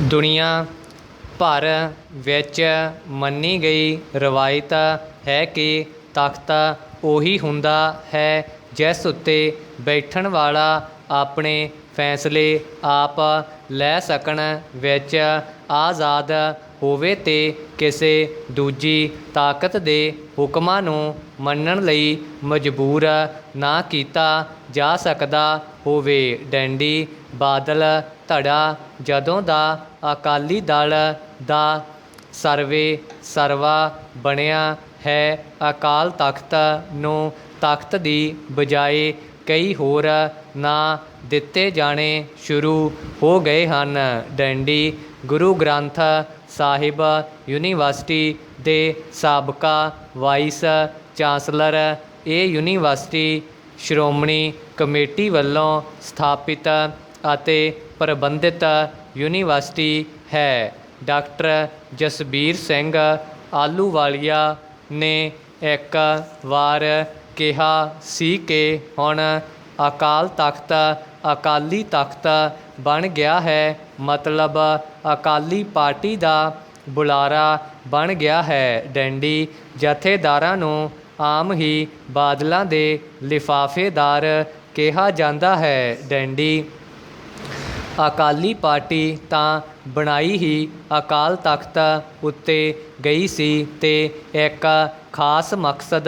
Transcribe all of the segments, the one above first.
ਦੁਨੀਆ ਭਰ ਵਿੱਚ ਮੰਨੀ ਗਈ ਰਵਾਇਤ ਹੈ ਕਿ ਤਖ਼ਤ ਉਹੀ ਹੁੰਦਾ ਹੈ ਜਿਸ ਉੱਤੇ ਬੈਠਣ ਵਾਲਾ ਆਪਣੇ ਫੈਸਲੇ ਆਪ ਲੈ ਸਕਣ ਵਿੱਚ ਆਜ਼ਾਦ ਹੋਵੇ ਅਤੇ ਕਿਸੇ ਦੂਜੀ ਤਾਕਤ ਦੇ ਹੁਕਮਾਂ ਨੂੰ ਮੰਨਣ ਲਈ ਮਜਬੂਰ ਨਾ ਕੀਤਾ ਜਾ ਸਕਦਾ ਹੋਵੇ। ਡੈਂਡੀ ਬਾਦਲ ਧੜਾ ਜਦੋਂ ਦਾ ਅਕਾਲੀ ਦਲ ਦਾ ਸਰਵੇ ਸਰਵਾ ਬਣਿਆ ਹੈ, ਅਕਾਲ ਤਖ਼ਤ ਨੂੰ ਤਖ਼ਤ ਦੀ ਬਜਾਏ ਕਈ ਹੋਰ ਨਾਂ ਦਿੱਤੇ ਜਾਣੇ ਸ਼ੁਰੂ ਹੋ ਗਏ ਹਨ। ਡੈਂਡੀ ਗੁਰੂ ਗ੍ਰੰਥ ਸਾਹਿਬ ਯੂਨੀਵਰਸਿਟੀ ਦੇ ਸਾਬਕਾ ਵਾਈਸ ਚਾਂਸਲਰ। ਇਹ ਯੂਨੀਵਰਸਿਟੀ ਸ਼੍ਰੋਮਣੀ ਕਮੇਟੀ ਵੱਲੋਂ ਸਥਾਪਿਤ ਅਤੇ ਪ੍ਰਬੰਧਿਤ ਯੂਨੀਵਰਸਿਟੀ ਹੈ। ਡਾਕਟਰ ਜਸਬੀਰ ਸਿੰਘ ਆਹਲੂਵਾਲੀਆ ਨੇ ਇੱਕ ਵਾਰ ਕਿਹਾ ਸੀ ਕਿ ਹੁਣ ਅਕਾਲ ਤਖ਼ਤ ਅਕਾਲੀ ਤਖ਼ਤ ਬਣ ਗਿਆ ਹੈ, ਮਤਲਬ ਅਕਾਲੀ ਪਾਰਟੀ ਦਾ ਬੁਲਾਰਾ ਬਣ ਗਿਆ ਹੈ। ਡੈਂਡੀ ਜਥੇਦਾਰਾਂ ਨੂੰ ਆਮ ਹੀ ਬਾਦਲਾਂ ਦੇ ਲਿਫਾਫੇਦਾਰ ਕਿਹਾ ਜਾਂਦਾ ਹੈ। ਡੈਂਡੀ ਅਕਾਲੀ ਪਾਰਟੀ ਤਾਂ ਬਣਾਈ ਹੀ ਅਕਾਲ ਤਖ਼ਤ ਉੱਤੇ ਗਈ ਸੀ ਅਤੇ ਇੱਕ ਖਾਸ ਮਕਸਦ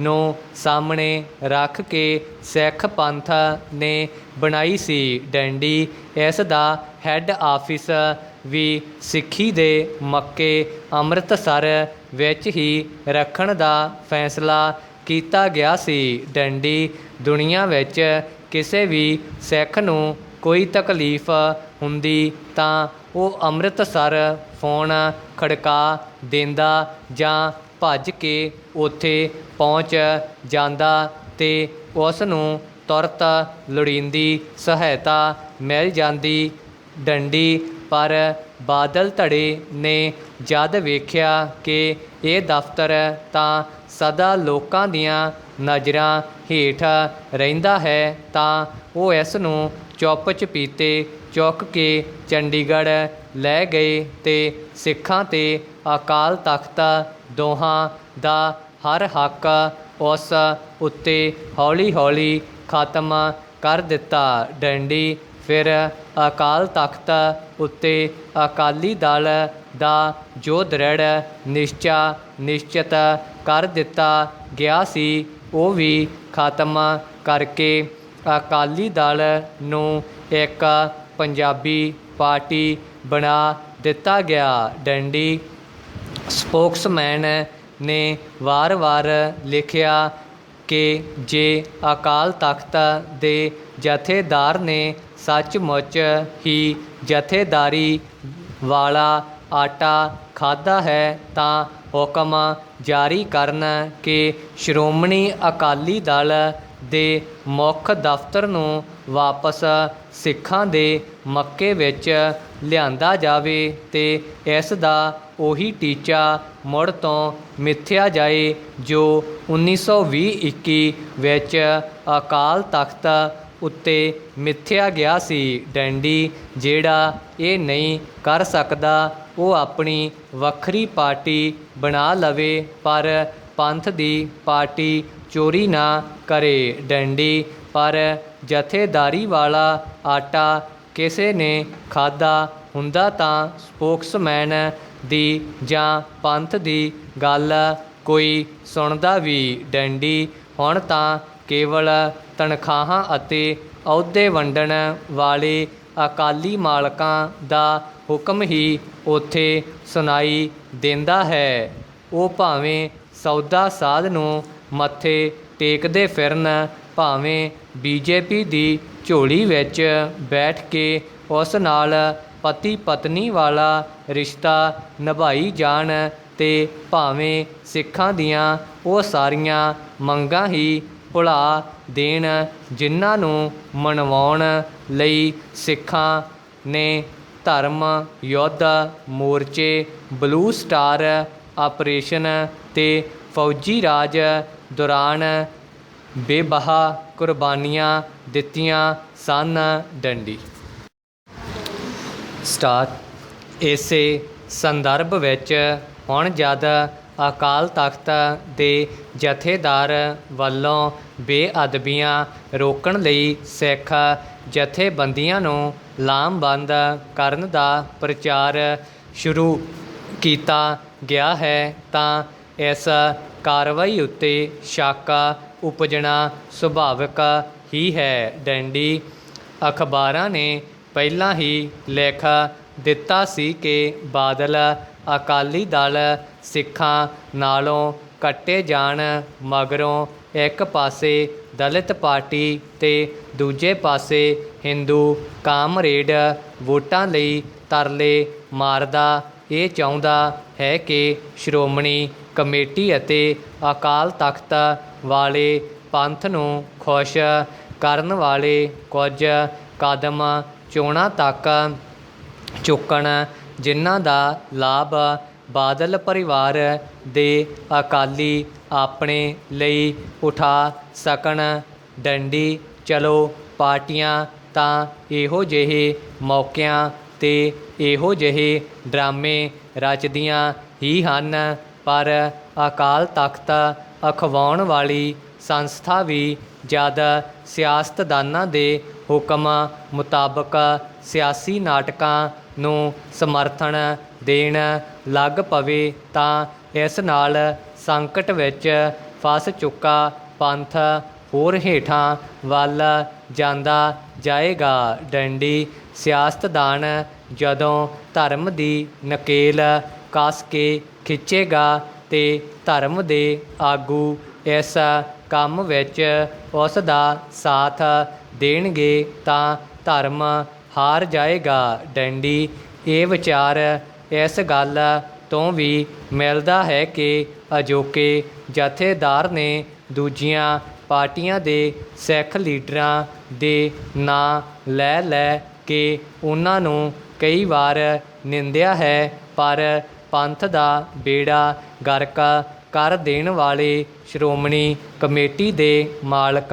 ਨੂੰ ਸਾਹਮਣੇ ਰੱਖ ਕੇ ਸਿੱਖ ਪੰਥ ਨੇ ਬਣਾਈ ਸੀ। ਡੈਂਡੀ ਇਸ ਦਾ ਹੈੱਡ ਆਫਿਸ ਵੀ ਸਿੱਖੀ ਦੇ ਮੱਕੇ ਅੰਮ੍ਰਿਤਸਰ ਵਿੱਚ ਹੀ ਰੱਖਣ ਦਾ ਫੈਸਲਾ ਕੀਤਾ ਗਿਆ ਸੀ। ਡੈਂਡੀ ਦੁਨੀਆ ਵਿੱਚ ਕਿਸੇ ਵੀ ਸਿੱਖ ਨੂੰ ਕੋਈ ਤਕਲੀਫ ਹੁੰਦੀ ਤਾਂ ਉਹ ਅੰਮ੍ਰਿਤਸਰ ਫੋਨ ਖੜਕਾ ਦਿੰਦਾ ਜਾਂ ਭੱਜ ਕੇ ਉੱਥੇ ਪਹੁੰਚ ਜਾਂਦਾ ਅਤੇ ਉਸ ਨੂੰ ਤੁਰੰਤ ਲੋੜੀਂਦੀ ਸਹਾਇਤਾ ਮਿਲ ਜਾਂਦੀ। ਡੈਂਡੀ ਪਰ ਬਾਦਲ ਧੜੇ ਨੇ ਜਦ ਵੇਖਿਆ ਕਿ ਇਹ ਦਫ਼ਤਰ ਤਾਂ ਸਦਾ ਲੋਕਾਂ ਦੀਆਂ ਨਜ਼ਰਾਂ ਹੇਠ ਰਹਿੰਦਾ ਹੈ ਤਾਂ ਉਹ ਇਸ ਨੂੰ ਚੁੱਪ ਚਪੀਤੇ ਚੁੱਕ ਕੇ ਚੰਡੀਗੜ੍ਹ ਲੈ ਗਏ ਅਤੇ ਸਿੱਖਾਂ ਅਤੇ ਅਕਾਲ ਤਖ਼ਤ ਦੋਹਾਂ ਦਾ ਹਰ ਹੱਕ ਉਸ ਉੱਤੇ ਹੌਲੀ ਹੌਲੀ ਖਤਮ ਕਰ ਦਿੱਤਾ। ਡੈਂਡੀ ਫਿਰ ਅਕਾਲ ਤਖ਼ਤ ਉੱਤੇ ਅਕਾਲੀ ਦਲ ਦਾ ਜੋ ਦ੍ਰਿੜ ਨਿਸ਼ਚਾ ਨਿਸ਼ਚਿਤ ਕਰ ਦਿੱਤਾ ਗਿਆ ਸੀ ਉਹ ਵੀ ਖਤਮ ਕਰਕੇ ਅਕਾਲੀ ਦਲ ਨੂੰ ਇੱਕ ਪੰਜਾਬੀ ਪਾਰਟੀ ਬਣਾ ਦਿੱਤਾ ਗਿਆ। ਡੈਂਡੀ ਸਪੋਕਸਮੈਨ ਨੇ ਵਾਰ-ਵਾਰ ਲਿਖਿਆ ਕਿ ਜੇ ਅਕਾਲ ਤਖ਼ਤ ਦੇ ਜਥੇਦਾਰ ਨੇ ਸੱਚਮੁੱਚ ਹੀ ਜਥੇਦਾਰੀ ਵਾਲਾ ਆਟਾ ਖਾਧਾ ਹੈ ਤਾਂ ਹੁਕਮ ਜਾਰੀ ਕਰਨ ਕਿ ਸ਼੍ਰੋਮਣੀ ਅਕਾਲੀ ਦਲ ਦੇ ਮੁੱਖ ਦਫ਼ਤਰ ਨੂੰ ਵਾਪਸ ਸਿੱਖਾਂ ਦੇ ਮੱਕੇ ਵਿੱਚ ਲਿਆਂਦਾ ਜਾਵੇ ਅਤੇ ਇਸ ਦਾ ਉਹੀ ਟੀਚਾ ਮੁੜ ਤੋਂ ਮਿਥਿਆ ਜਾਏ ਜੋ 1920-21 ਵਿੱਚ ਅਕਾਲ ਤਖ਼ਤ ਉੱਤੇ ਮਿਥਿਆ ਗਿਆ ਸੀ। ਡੈਂਡੀ ਜਿਹੜਾ ਇਹ ਨਹੀਂ ਕਰ ਸਕਦਾ ਉਹ ਆਪਣੀ ਵੱਖਰੀ ਪਾਰਟੀ ਬਣਾ ਲਵੇ ਪਰ ਪੰਥ ਦੀ ਪਾਰਟੀ ਚੋਰੀ ਨਾ ਕਰੇ। ਡੈਂਡੀ ਪਰ ਜਥੇਦਾਰੀ ਵਾਲਾ ਆਟਾ ਕਿਸੇ ਨੇ ਖਾਧਾ ਹੁੰਦਾ ਤਾਂ ਸਪੋਕਸਮੈਨ ਦੀ ਜਾਂ ਪੰਥ ਦੀ ਗੱਲ ਕੋਈ ਸੁਣਦਾ ਵੀ। ਡੈਂਡੀ ਹੁਣ ਤਾਂ ਕੇਵਲ ਤਨਖਾਹਾਂ ਅਤੇ ਅਹੁਦੇ ਵੰਡਣ ਵਾਲੇ ਅਕਾਲੀ ਮਾਲਕਾਂ ਦਾ ਹੁਕਮ ਹੀ ਉੱਥੇ ਸੁਣਾਈ ਦਿੰਦਾ ਹੈ। ਉਹ ਭਾਵੇਂ ਸੌਦਾ ਸਾਧ ਨੂੰ ਮੱਥੇ ਟੇਕਦੇ ਫਿਰਨ, ਭਾਵੇਂ ਬੀਜੇਪੀ ਦੀ ਝੋਲੀ ਵਿੱਚ ਬੈਠ ਕੇ ਉਸ ਨਾਲ ਪਤੀ ਪਤਨੀ ਵਾਲਾ ਰਿਸ਼ਤਾ ਨਿਭਾਈ ਜਾਣ ਅਤੇ ਭਾਵੇਂ ਸਿੱਖਾਂ ਦੀਆਂ ਉਹ ਸਾਰੀਆਂ ਮੰਗਾਂ ਹੀ ਭੁਲਾ ਦੇਣ ਜਿਨ੍ਹਾਂ ਨੂੰ ਮਨਵਾਉਣ ਲਈ ਸਿੱਖਾਂ ਨੇ ਧਰਮ ਯੁੱਧ ਮੋਰਚੇ, ਬਲੂ ਸਟਾਰ ਆਪਰੇਸ਼ਨ ਅਤੇ ਫੌਜੀ ਰਾਜ ਦੌਰਾਨ ਬੇਬਹਾ ਕੁਰਬਾਨੀਆਂ ਦਿੱਤੀਆਂ ਸਨ। ਡੰਡੀ ਸਟਾਰ ਇਸੇ ਸੰਦਰਭ ਵਿੱਚ ਹੁਣ ਜਦ ਅਕਾਲ ਤਖਤ ਦੇ ਜਥੇਦਾਰ ਵੱਲੋਂ ਬੇਅਦਬੀਆਂ ਰੋਕਣ ਲਈ ਸਿੱਖ ਜਥੇਬੰਦੀਆਂ ਨੂੰ ਲਾਮਬੰਦ ਕਰਨ ਦਾ ਪ੍ਰਚਾਰ ਸ਼ੁਰੂ ਕੀਤਾ ਗਿਆ ਹੈ ਤਾਂ ਇਸ ਕਾਰਵਾਈ ਉੱਤੇ ਸ਼ੱਕ ਉਪਜਣਾ ਸੁਭਾਵਿਕ ਹੀ ਹੈ। ਡੰਡੀ ਅਖਬਾਰਾਂ ਨੇ ਪਹਿਲਾਂ ਹੀ ਲਿਖ ਦਿੱਤਾ ਸੀ ਕਿ ਬਾਦਲ ਅਕਾਲੀ ਦਲ ਸਿੱਖਾਂ ਨਾਲੋਂ ਕੱਟੇ ਜਾਣ ਮਗਰੋਂ ਇੱਕ ਪਾਸੇ ਦਲਿਤ ਪਾਰਟੀ ਤੇ ਦੂਜੇ ਪਾਸੇ ਹਿੰਦੂ ਕਾਮਰੇਡ ਵੋਟਾਂ ਲਈ ਤਰਲੇ ਮਾਰਦਾ ਇਹ ਚਾਹੁੰਦਾ ਹੈ ਕਿ ਸ਼੍ਰੋਮਣੀ ਕਮੇਟੀ ਅਤੇ ਅਕਾਲ ਤਖਤ ਵਾਲੇ ਪੰਥ ਨੂੰ ਖੁਸ਼ ਕਰਨ ਵਾਲੇ ਕੁਝ ਕਦਮ ਚੋਣਾਂ ਤੱਕ ਚੁੱਕਣ ਜਿਨ੍ਹਾਂ ਦਾ ਲਾਭ ਬਾਦਲ ਪਰਿਵਾਰ ਦੇ ਅਕਾਲੀ ਆਪਣੇ ਲਈ ਉਠਾ ਸਕਣ। ਡੰਡੀ ਚਲੋ ਪਾਰਟੀਆਂ ਤਾਂ ਇਹੋ ਜਿਹੇ ਮੌਕਿਆਂ 'ਤੇ ਇਹੋ ਜਿਹੇ ਡਰਾਮੇ ਰਚਦੀਆਂ ਹੀ ਹਨ ਪਰ ਅਕਾਲ ਤਖਤ ਅਖਵਾਉਣ ਵਾਲੀ ਸੰਸਥਾ ਵੀ ਜਦ ਸਿਆਸਤਦਾਨਾਂ ਦੇ ਹੁਕਮ ਮੁਤਾਬਕ ਸਿਆਸੀ ਨਾਟਕਾਂ ਨੂੰ ਸਮਰਥਨ ਦੇਣ ਲੱਗ ਪਵੇ ਤਾਂ ਇਸ ਨਾਲ ਸੰਕਟ ਵਿੱਚ ਫਸ ਚੁੱਕਾ ਪੰਥ ਹੋਰ ਹੇਠਾਂ ਵੱਲ ਜਾਂਦਾ ਜਾਏਗਾ। ਡੰਡੀ ਸਿਆਸਤਦਾਨ ਜਦੋਂ ਧਰਮ ਦੀ ਨਕੇਲ ਕੱਸ ਕੇ ਖਿੱਚੇਗਾ ਤੇ ਧਰਮ ਦੇ ਆਗੂ ਇਸ ਕੰਮ ਵਿੱਚ ਉਸ ਦਾ ਸਾਥ ਦੇਣਗੇ ਤਾਂ ਧਰਮ ਹਾਰ ਜਾਏਗਾ। ਡੰਡੀ ਇਹ ਵਿਚਾਰ ਇਸ ਗੱਲ ਤੋਂ ਵੀ ਮਿਲਦਾ ਹੈ ਕਿ ਅਜੋਕੇ ਜਥੇਦਾਰ ਨੇ ਦੂਜੀਆਂ ਪਾਰਟੀਆਂ ਦੇ ਸਿੱਖ ਲੀਡਰਾਂ ਦੇ ਨਾਂ ਲੈ ਲੈ ਕੇ ਉਹਨਾਂ ਨੂੰ ਕਈ ਵਾਰ ਨਿੰਦਿਆ ਹੈ ਪਰ ਪੰਥ ਦਾ ਬੇੜਾ ਗਰਕ ਕਰ ਦੇਣ ਵਾਲੇ ਸ਼੍ਰੋਮਣੀ ਕਮੇਟੀ ਦੇ ਮਾਲਕ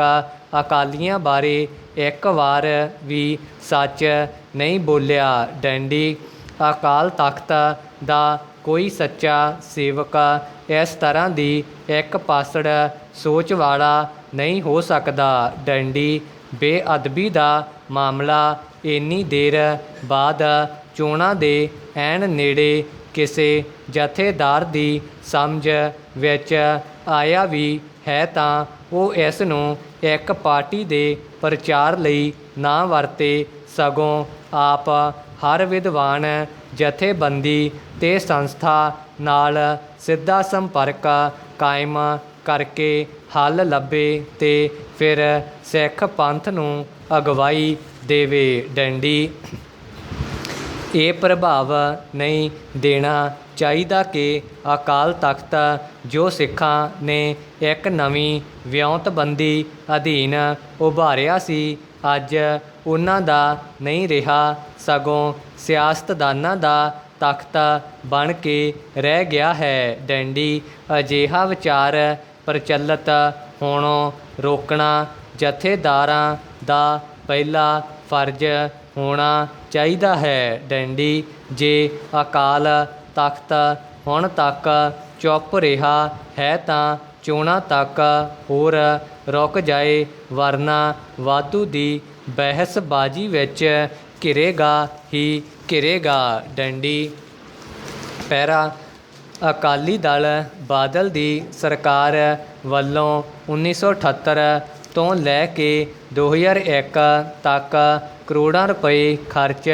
ਅਕਾਲੀਆਂ ਬਾਰੇ ਇੱਕ ਵਾਰ ਵੀ ਸੱਚ ਨਹੀਂ ਬੋਲਿਆ। ਡੰਡੀ ਅਕਾਲ ਤਖਤ ਦਾ ਕੋਈ ਸੱਚਾ ਸੇਵਕ ਇਸ ਤਰ੍ਹਾਂ ਦੀ ਇੱਕ ਪਾਸੜ ਸੋਚ ਵਾਲਾ ਨਹੀਂ ਹੋ ਸਕਦਾ। ਡੰਡੀ ਬੇਅਦਬੀ ਦਾ ਮਾਮਲਾ ਇੰਨੀ ਦੇਰ ਬਾਅਦ ਚੋਣਾਂ ਦੇ ਐਨ ਨੇੜੇ ਕਿਸੇ ਜਥੇਦਾਰ ਦੀ ਸਮਝ ਵਿੱਚ ਆਇਆ ਵੀ ਹੈ ਤਾਂ ਉਹ ਇਸ ਨੂੰ ਇੱਕ ਪਾਰਟੀ ਦੇ ਪ੍ਰਚਾਰ ਲਈ ਨਾ ਵਰਤੇ ਸਗੋਂ ਆਪ ਹਰ ਵਿਦਵਾਨ ਜਥੇਬੰਦੀ ਤੇ ਸੰਸਥਾ ਨਾਲ ਸਿੱਧਾ ਸੰਪਰਕ ਕਾਇਮ ਕਰਕੇ ਹੱਲ ਲੱਭੇ ਤੇ ਫਿਰ ਸਿੱਖ ਪੰਥ ਨੂੰ ਅਗਵਾਈ ਦੇਵੇ। ਡੰਡੀ ਇਹ ਪ੍ਰਭਾਵ ਨਹੀਂ ਦੇਣਾ ਚਾਹੀਦਾ ਕਿ ਅਕਾਲ ਤਖਤ ਜੋ ਸਿੱਖਾਂ ਨੇ ਇੱਕ ਨਵੀਂ ਵਿਉਂਤਬੰਦੀ ਅਧੀਨ ਉਭਾਰਿਆ ਸੀ ਅੱਜ ਉਹਨਾਂ ਦਾ ਨਹੀਂ ਰਿਹਾ ਸਗੋਂ ਸਿਆਸਤਦਾਨਾਂ ਦਾ ਤਖਤ ਬਣ ਕੇ ਰਹਿ ਗਿਆ ਹੈ। ਡੰਡੀ ਅਜਿਹਾ ਵਿਚਾਰ ਪ੍ਰਚਲਿਤ ਹੋਣੋਂ ਰੋਕਣਾ ਜਥੇਦਾਰਾਂ ਦਾ ਪਹਿਲਾ ਫਰਜ਼ ਹੋਣਾ ਚਾਹੀਦਾ ਹੈ। ਡੰਡੀ ਜੇ ਅਕਾਲ ਤਖਤ ਹੁਣ ਤੱਕ ਚੁੱਪ ਰਿਹਾ ਹੈ ਤਾਂ ਚੋਣਾਂ ਤੱਕ ਹੋਰ ਰੁਕ ਜਾਏ ਵਰਨਾ ਵਾਧੂ ਦੀ ਬਹਿਸਬਾਜ਼ੀ ਵਿੱਚ ਘਿਰੇਗਾ ਹੀ ਘਿਰੇਗਾ। ਡੰਡੀ ਪੈਰਾ ਅਕਾਲੀ ਦਲ ਬਾਦਲ ਦੀ ਸਰਕਾਰ ਵੱਲੋਂ 1978 ਤੋਂ ਲੈ ਕੇ 2001 ਤੱਕ ਕਰੋੜਾਂ ਰੁਪਏ ਖਰਚ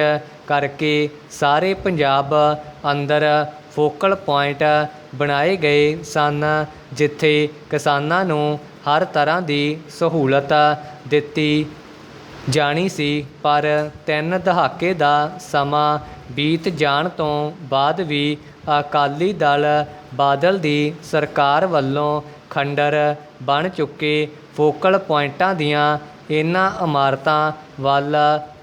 ਕਰਕੇ ਸਾਰੇ ਪੰਜਾਬ ਅੰਦਰ ਫੋਕਲ ਪੁਆਇੰਟ ਬਣਾਏ ਗਏ ਸਨ ਜਿੱਥੇ ਕਿਸਾਨਾਂ ਨੂੰ ਹਰ ਤਰ੍ਹਾਂ ਦੀ ਸਹੂਲਤ ਦਿੱਤੀ ਜਾਣੀ ਸੀ ਪਰ 3 ਦਹਾਕੇ ਦਾ ਸਮਾਂ ਬੀਤ ਜਾਣ ਤੋਂ ਬਾਅਦ ਵੀ ਅਕਾਲੀ ਦਲ ਬਾਦਲ ਦੀ ਸਰਕਾਰ ਵੱਲੋਂ ਖੰਡਰ ਬਣ ਚੁੱਕੇ ਫੋਕਲ ਪੁਆਇੰਟਾਂ ਦੀਆਂ ਇਹਨਾਂ ਇਮਾਰਤਾਂ ਵੱਲ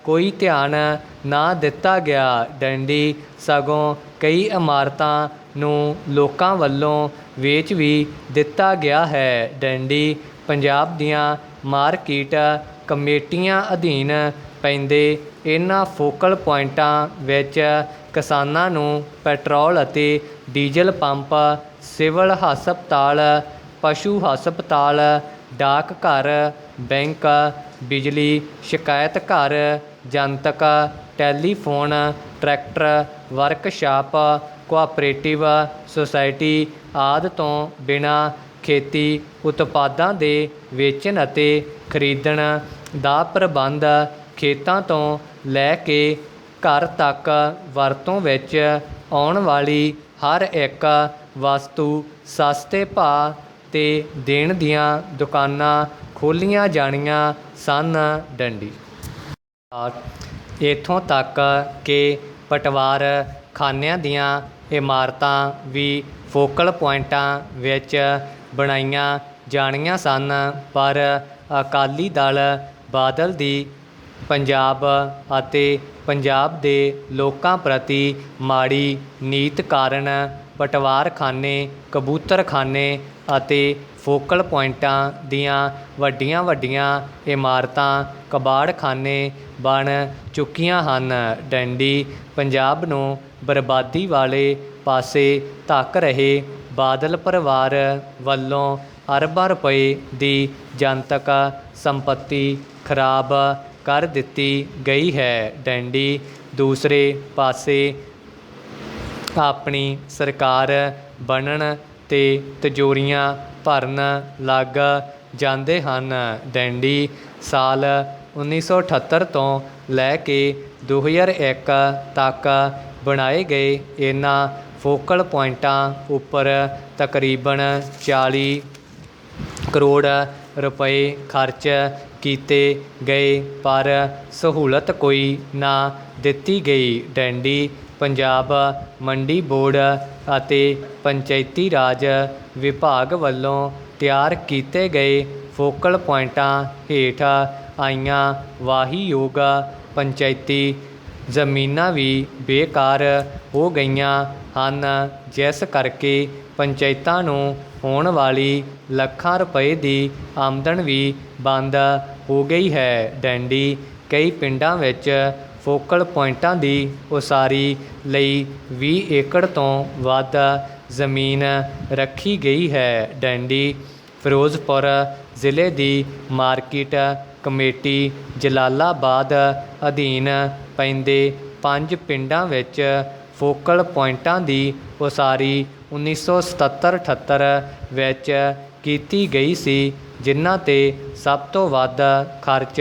ਕੋਈ ਧਿਆਨ ਨਾ ਦਿੱਤਾ ਗਿਆ। ਡੰਡੀ ਸਗੋਂ ਕਈ ਇਮਾਰਤਾਂ ਨੂੰ ਲੋਕਾਂ ਵੱਲੋਂ ਵੇਚ ਵੀ ਦਿੱਤਾ ਗਿਆ ਹੈ। ਡੰਡੀ ਪੰਜਾਬ ਦੀਆਂ ਮਾਰਕੀਟ ਕਮੇਟੀਆਂ ਅਧੀਨ ਪੈਂਦੇ ਇਹਨਾਂ ਫੋਕਲ ਪੁਆਇੰਟਾਂ ਵਿੱਚ ਕਿਸਾਨਾਂ ਨੂੰ ਪੈਟਰੋਲ ਅਤੇ ਡੀਜ਼ਲ ਪੰਪ, ਸਿਵਲ ਹਸਪਤਾਲ, ਪਸ਼ੂ ਹਸਪਤਾਲ, ਡਾਕ ਘਰ, ਬੈਂਕ, ਬਿਜਲੀ ਸ਼ਿਕਾਇਤ ਘਰ, ਜਨਤਕ telephone, tractor workshop, cooperative society ਆਦਿ ਤੋਂ ਬਿਨਾਂ ਖੇਤੀ ਉਤਪਾਦਾਂ ਦੇ ਵੇਚਣ ਅਤੇ ਖਰੀਦਣ ਦਾ ਪ੍ਰਬੰਧ, ਖੇਤਾਂ ਤੋਂ ਲੈ ਕੇ ਘਰ ਤੱਕ ਵਰਤੋਂ ਵਿੱਚ ਆਉਣ ਵਾਲੀ ਹਰ ਇੱਕ ਵਸਤੂ ਸਸਤੇ ਭਾਅ 'ਤੇ ਦੇਣ ਦੀਆਂ ਦੁਕਾਨਾਂ ਖੋਲ੍ਹੀਆਂ ਜਾਣੀਆਂ ਸਨ। ਡੰਡੀ ਇੱਥੋਂ ਤੱਕ ਕਿ ਪਟਵਾਰ ਖਾਨਿਆਂ ਦੀਆਂ ਇਮਾਰਤਾਂ ਵੀ ਫੋਕਲ ਪੁਆਇੰਟਾਂ ਵਿੱਚ ਬਣਾਈਆਂ ਜਾਣੀਆਂ ਸਨ। ਪਰ ਅਕਾਲੀ ਦਲ ਬਾਦਲ ਦੀ ਪੰਜਾਬ ਅਤੇ ਪੰਜਾਬ ਦੇ ਲੋਕਾਂ ਪ੍ਰਤੀ ਮਾੜੀ ਨੀਤ ਕਾਰਨ ਪਟਵਾਰਖਾਨੇ, ਕਬੂਤਰਖਾਨੇ ਅਤੇ ਫੋਕਲ ਪੁਆਇੰਟਾਂ ਦੀਆਂ ਵੱਡੀਆਂ ਵੱਡੀਆਂ ਇਮਾਰਤਾਂ ਕਬਾੜਖਾਨੇ ਬਣ ਚੁੱਕੀਆਂ ਹਨ। ਡੰਡੀ ਪੰਜਾਬ ਨੂੰ ਬਰਬਾਦੀ ਵਾਲੇ ਪਾਸੇ ਧੱਕ ਰਹੇ ਬਾਦਲ ਪਰਿਵਾਰ ਵੱਲੋਂ ਅਰਬਾਂ ਰੁਪਏ ਦੀ ਜਨਤਕ ਸੰਪੱਤੀ ਖਰਾਬ ਕਰ ਦਿੱਤੀ ਗਈ ਹੈ। ਡੰਡੀ ਦੂਸਰੇ ਪਾਸੇ ਆਪਣੀ ਸਰਕਾਰ ਬਣਨ 'ਤੇ ਤਿਜੋਰੀਆਂ ਭਰਨ ਲੱਗ ਜਾਂਦੇ ਹਨ। ਡੰਡੀ ਸਾਲ 1978 ਤੋਂ ਲੈ ਕੇ 2001 ਤੱਕ ਬਣਾਏ ਗਏ ਇਹਨਾਂ ਫੋਕਲ ਪੁਆਇੰਟਾਂ ਉੱਪਰ ਤਕਰੀਬਨ 40 ਕਰੋੜ ਰੁਪਏ ਖਰਚ ਕੀਤੇ ਗਏ, ਪਰ ਸਹੂਲਤ ਕੋਈ ਨਾ ਦਿੱਤੀ ਗਈ। ਡੰਡੀ ਪੰਜਾਬ ਮੰਡੀ ਬੋਰਡ ਅਤੇ ਪੰਚਾਇਤੀ ਰਾਜ ਵਿਭਾਗ ਵੱਲੋਂ ਤਿਆਰ ਕੀਤੇ ਗਏ ਫੋਕਲ ਪੁਆਇੰਟਾਂ ਹੇਠ ਆਈਆਂ ਵਾਹੀਯੋਗ ਪੰਚਾਇਤੀ ਜ਼ਮੀਨਾਂ ਵੀ ਬੇਕਾਰ ਹੋ ਗਈਆਂ ਹਨ, ਜਿਸ ਕਰਕੇ ਪੰਚਾਇਤਾਂ ਨੂੰ ਹੋਣ ਵਾਲੀ ਲੱਖਾਂ ਰੁਪਏ ਦੀ ਆਮਦਨ ਵੀ ਬੰਦ ਹੋ ਗਈ ਹੈ। ਡੰਡੀ ਕਈ ਪਿੰਡਾਂ ਵਿੱਚ ਫੋਕਲ ਪੁਆਇੰਟਾਂ ਦੀ ਉਸਾਰੀ ਲਈ 20 ਏਕੜ ਤੋਂ ਵੱਧ ਜ਼ਮੀਨ ਰੱਖੀ ਗਈ ਹੈ। ਡੰਡੀ ਫਿਰੋਜ਼ਪੁਰ ਜ਼ਿਲ੍ਹੇ ਦੀ ਮਾਰਕੀਟ ਕਮੇਟੀ ਜਲਾਲਾਬਾਦ ਅਧੀਨ ਪੈਂਦੇ 5 ਪਿੰਡਾਂ ਵਿੱਚ ਫੋਕਲ ਪੁਆਇੰਟਾਂ ਦੀ ਉਸਾਰੀ 1977-78 ਵਿੱਚ ਕੀਤੀ ਗਈ ਸੀ, ਜਿਨ੍ਹਾਂ 'ਤੇ ਸਭ ਤੋਂ ਵੱਧ ਖਰਚ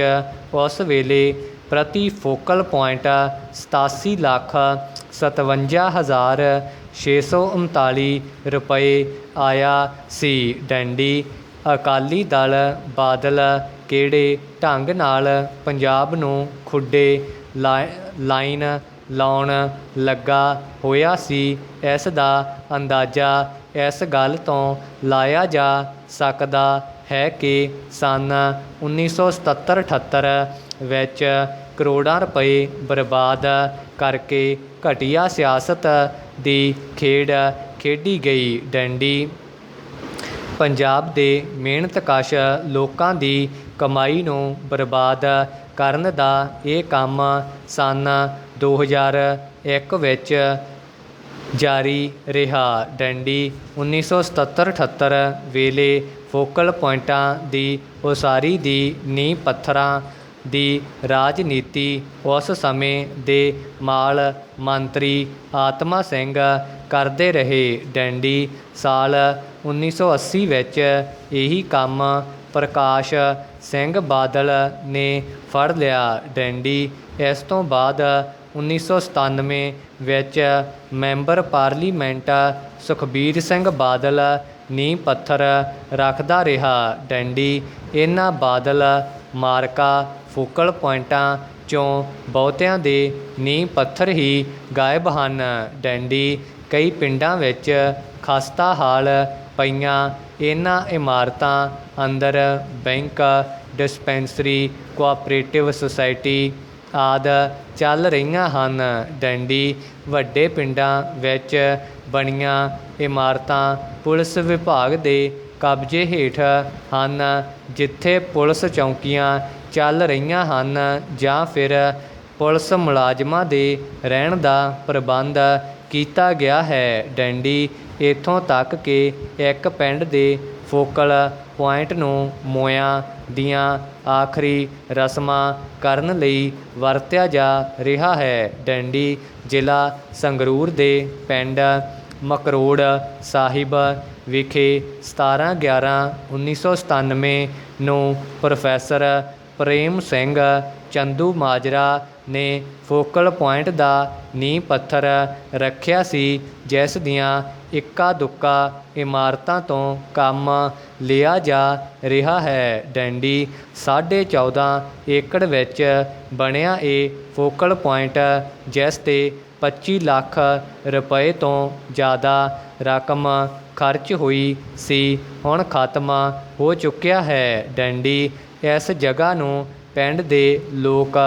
ਉਸ ਵੇਲੇ ਪ੍ਰਤੀ ਫੋਕਲ ਪੁਆਇੰਟ 87,57,639 ਰੁਪਏ ਆਇਆ ਸੀ। ਡੰਡੀ ਅਕਾਲੀ ਦਲ ਬਾਦਲ ਕਿਹੜੇ ਢੰਗ ਨਾਲ ਪੰਜਾਬ ਨੂੰ ਖੁੱਡੇ ਲਾਈਨ ਲਾਉਣ ਲੱਗਾ ਹੋਇਆ ਸੀ, ਇਸ ਦਾ ਅੰਦਾਜ਼ਾ ਇਸ ਗੱਲ ਤੋਂ ਲਾਇਆ ਜਾ ਸਕਦਾ ਹੈ ਕਿ ਸੰਨ 1977-78 ਵਿੱਚ ਕਰੋੜਾਂ ਰੁਪਏ ਬਰਬਾਦ ਕਰਕੇ ਘਟੀਆ ਸਿਆਸਤ ਦੀ ਖੇਡ ਖੇਡੀ ਗਈ। ਡੰਡੀ ਪੰਜਾਬ ਦੇ ਮਿਹਨਤਕਸ਼ ਲੋਕਾਂ ਦੀ ਕਮਾਈ ਨੂੰ ਬਰਬਾਦ ਕਰਨ ਦਾ ਇਹ ਕੰਮ ਸੰਨ 2001 ਵਿੱਚ ਜਾਰੀ ਰਿਹਾ। ਡੰਡੀ 1977-78 ਵੇਲੇ ਫੋਕਲ ਪੁਆਇੰਟਾਂ ਦੀ ਉਸਾਰੀ ਦੀ ਨੀਂਹ ਪੱਥਰਾਂ ਦੀ ਰਾਜਨੀਤੀ ਉਸ ਸਮੇਂ ਦੇ ਮਾਲ ਮੰਤਰੀ ਆਤਮਾ ਸਿੰਘ ਕਰਦੇ ਰਹੇ। ਡੰਡੀ ਸਾਲ 1980 ਵਿੱਚ ਇਹੀ ਕੰਮ ਪ੍ਰਕਾਸ਼ ਸਿੰਘ ਬਾਦਲ ਨੇ ਫੜ ਲਿਆ। ਡੰਡੀ ਇਸ ਤੋਂ ਬਾਅਦ 1997 ਵਿੱਚ ਮੈਂਬਰ ਪਾਰਲੀਮੈਂਟ ਸੁਖਬੀਰ ਸਿੰਘ ਬਾਦਲ ਨੀਂਹ ਪੱਥਰ ਰੱਖਦਾ ਰਿਹਾ। ਡੰਡੀ ਇਹਨਾਂ ਬਾਦਲ ਮਾਰਕਾ ਫੋਕਲ ਪੁਆਇੰਟਾਂ 'ਚੋਂ ਬਹੁਤਿਆਂ ਦੇ ਨੀਂਹ ਪੱਥਰ ਹੀ ਗਾਇਬ ਹਨ। ਡੰਡੀ ਕਈ ਪਿੰਡਾਂ ਵਿੱਚ ਖਸਤਾ ਹਾਲ ਪਈਆਂ ਇਹਨਾਂ ਇਮਾਰਤਾਂ ਅੰਦਰ ਬੈਂਕ, ਡਿਸਪੈਂਸਰੀ, ਕੋਆਪਰੇਟਿਵ ਸੁਸਾਇਟੀ ਆਦਿ ਚੱਲ ਰਹੀਆਂ ਹਨ। ਡੰਡੀ ਵੱਡੇ ਪਿੰਡਾਂ ਵਿੱਚ ਬਣੀਆਂ ਇਮਾਰਤਾਂ ਪੁਲਿਸ ਵਿਭਾਗ ਦੇ ਕਬਜ਼ੇ ਹੇਠ ਹਨ, ਜਿੱਥੇ ਪੁਲਿਸ ਚੌਕੀਆਂ ਚੱਲ ਰਹੀਆਂ ਹਨ ਜਾਂ ਫਿਰ ਪੁਲਿਸ ਮੁਲਾਜ਼ਮਾਂ ਦੇ ਰਹਿਣ ਦਾ ਪ੍ਰਬੰਧ ਕੀਤਾ ਗਿਆ ਹੈ। ਡੰਡੀ ਇੱਥੋਂ ਤੱਕ ਕਿ ਇੱਕ ਪਿੰਡ ਦੇ ਫੋਕਲ ਪੁਆਇੰਟ ਨੂੰ ਮੋਇਆਂ ਦੀਆਂ ਆਖਰੀ ਰਸਮਾਂ ਕਰਨ ਲਈ ਵਰਤਿਆ ਜਾ ਰਿਹਾ ਹੈ। ਡੰਡੀ ਜ਼ਿਲ੍ਹਾ ਸੰਗਰੂਰ ਦੇ ਪਿੰਡ ਮਕਰੋੜ ਸਾਹਿਬ ਵਿਖੇ 17/11/1997 ਨੂੰ ਪ੍ਰੋਫੈਸਰ ਪ੍ਰੇਮ ਸਿੰਘ ਚੰਦੂਮਾਜਰਾ ਨੇ ਫੋਕਲ ਪੁਆਇੰਟ ਦਾ ਨੀਂਹ ਪੱਥਰ ਰੱਖਿਆ ਸੀ, ਜਿਸ ਦੀਆਂ ਇੱਕਾ ਦੁੱਕਾ ਇਮਾਰਤਾਂ ਤੋਂ ਕੰਮ ਲਿਆ ਜਾ ਰਿਹਾ ਹੈ। ਡੰਡੀ 14.5 ਏਕੜ ਵਿੱਚ ਬਣਿਆ ਇਹ ਫੋਕਲ ਪੁਆਇੰਟ, ਜਿਸ 'ਤੇ 25 ਲੱਖ ਰੁਪਏ ਤੋਂ ਜ਼ਿਆਦਾ ਰਕਮ ਖਰਚ ਹੋਈ ਸੀ, ਹੁਣ ਖਤਮ ਹੋ ਚੁੱਕਿਆ ਹੈ। ਡੰਡੀ ਇਸ ਜਗ੍ਹਾ ਨੂੰ ਪਿੰਡ ਦੇ ਲੋਕ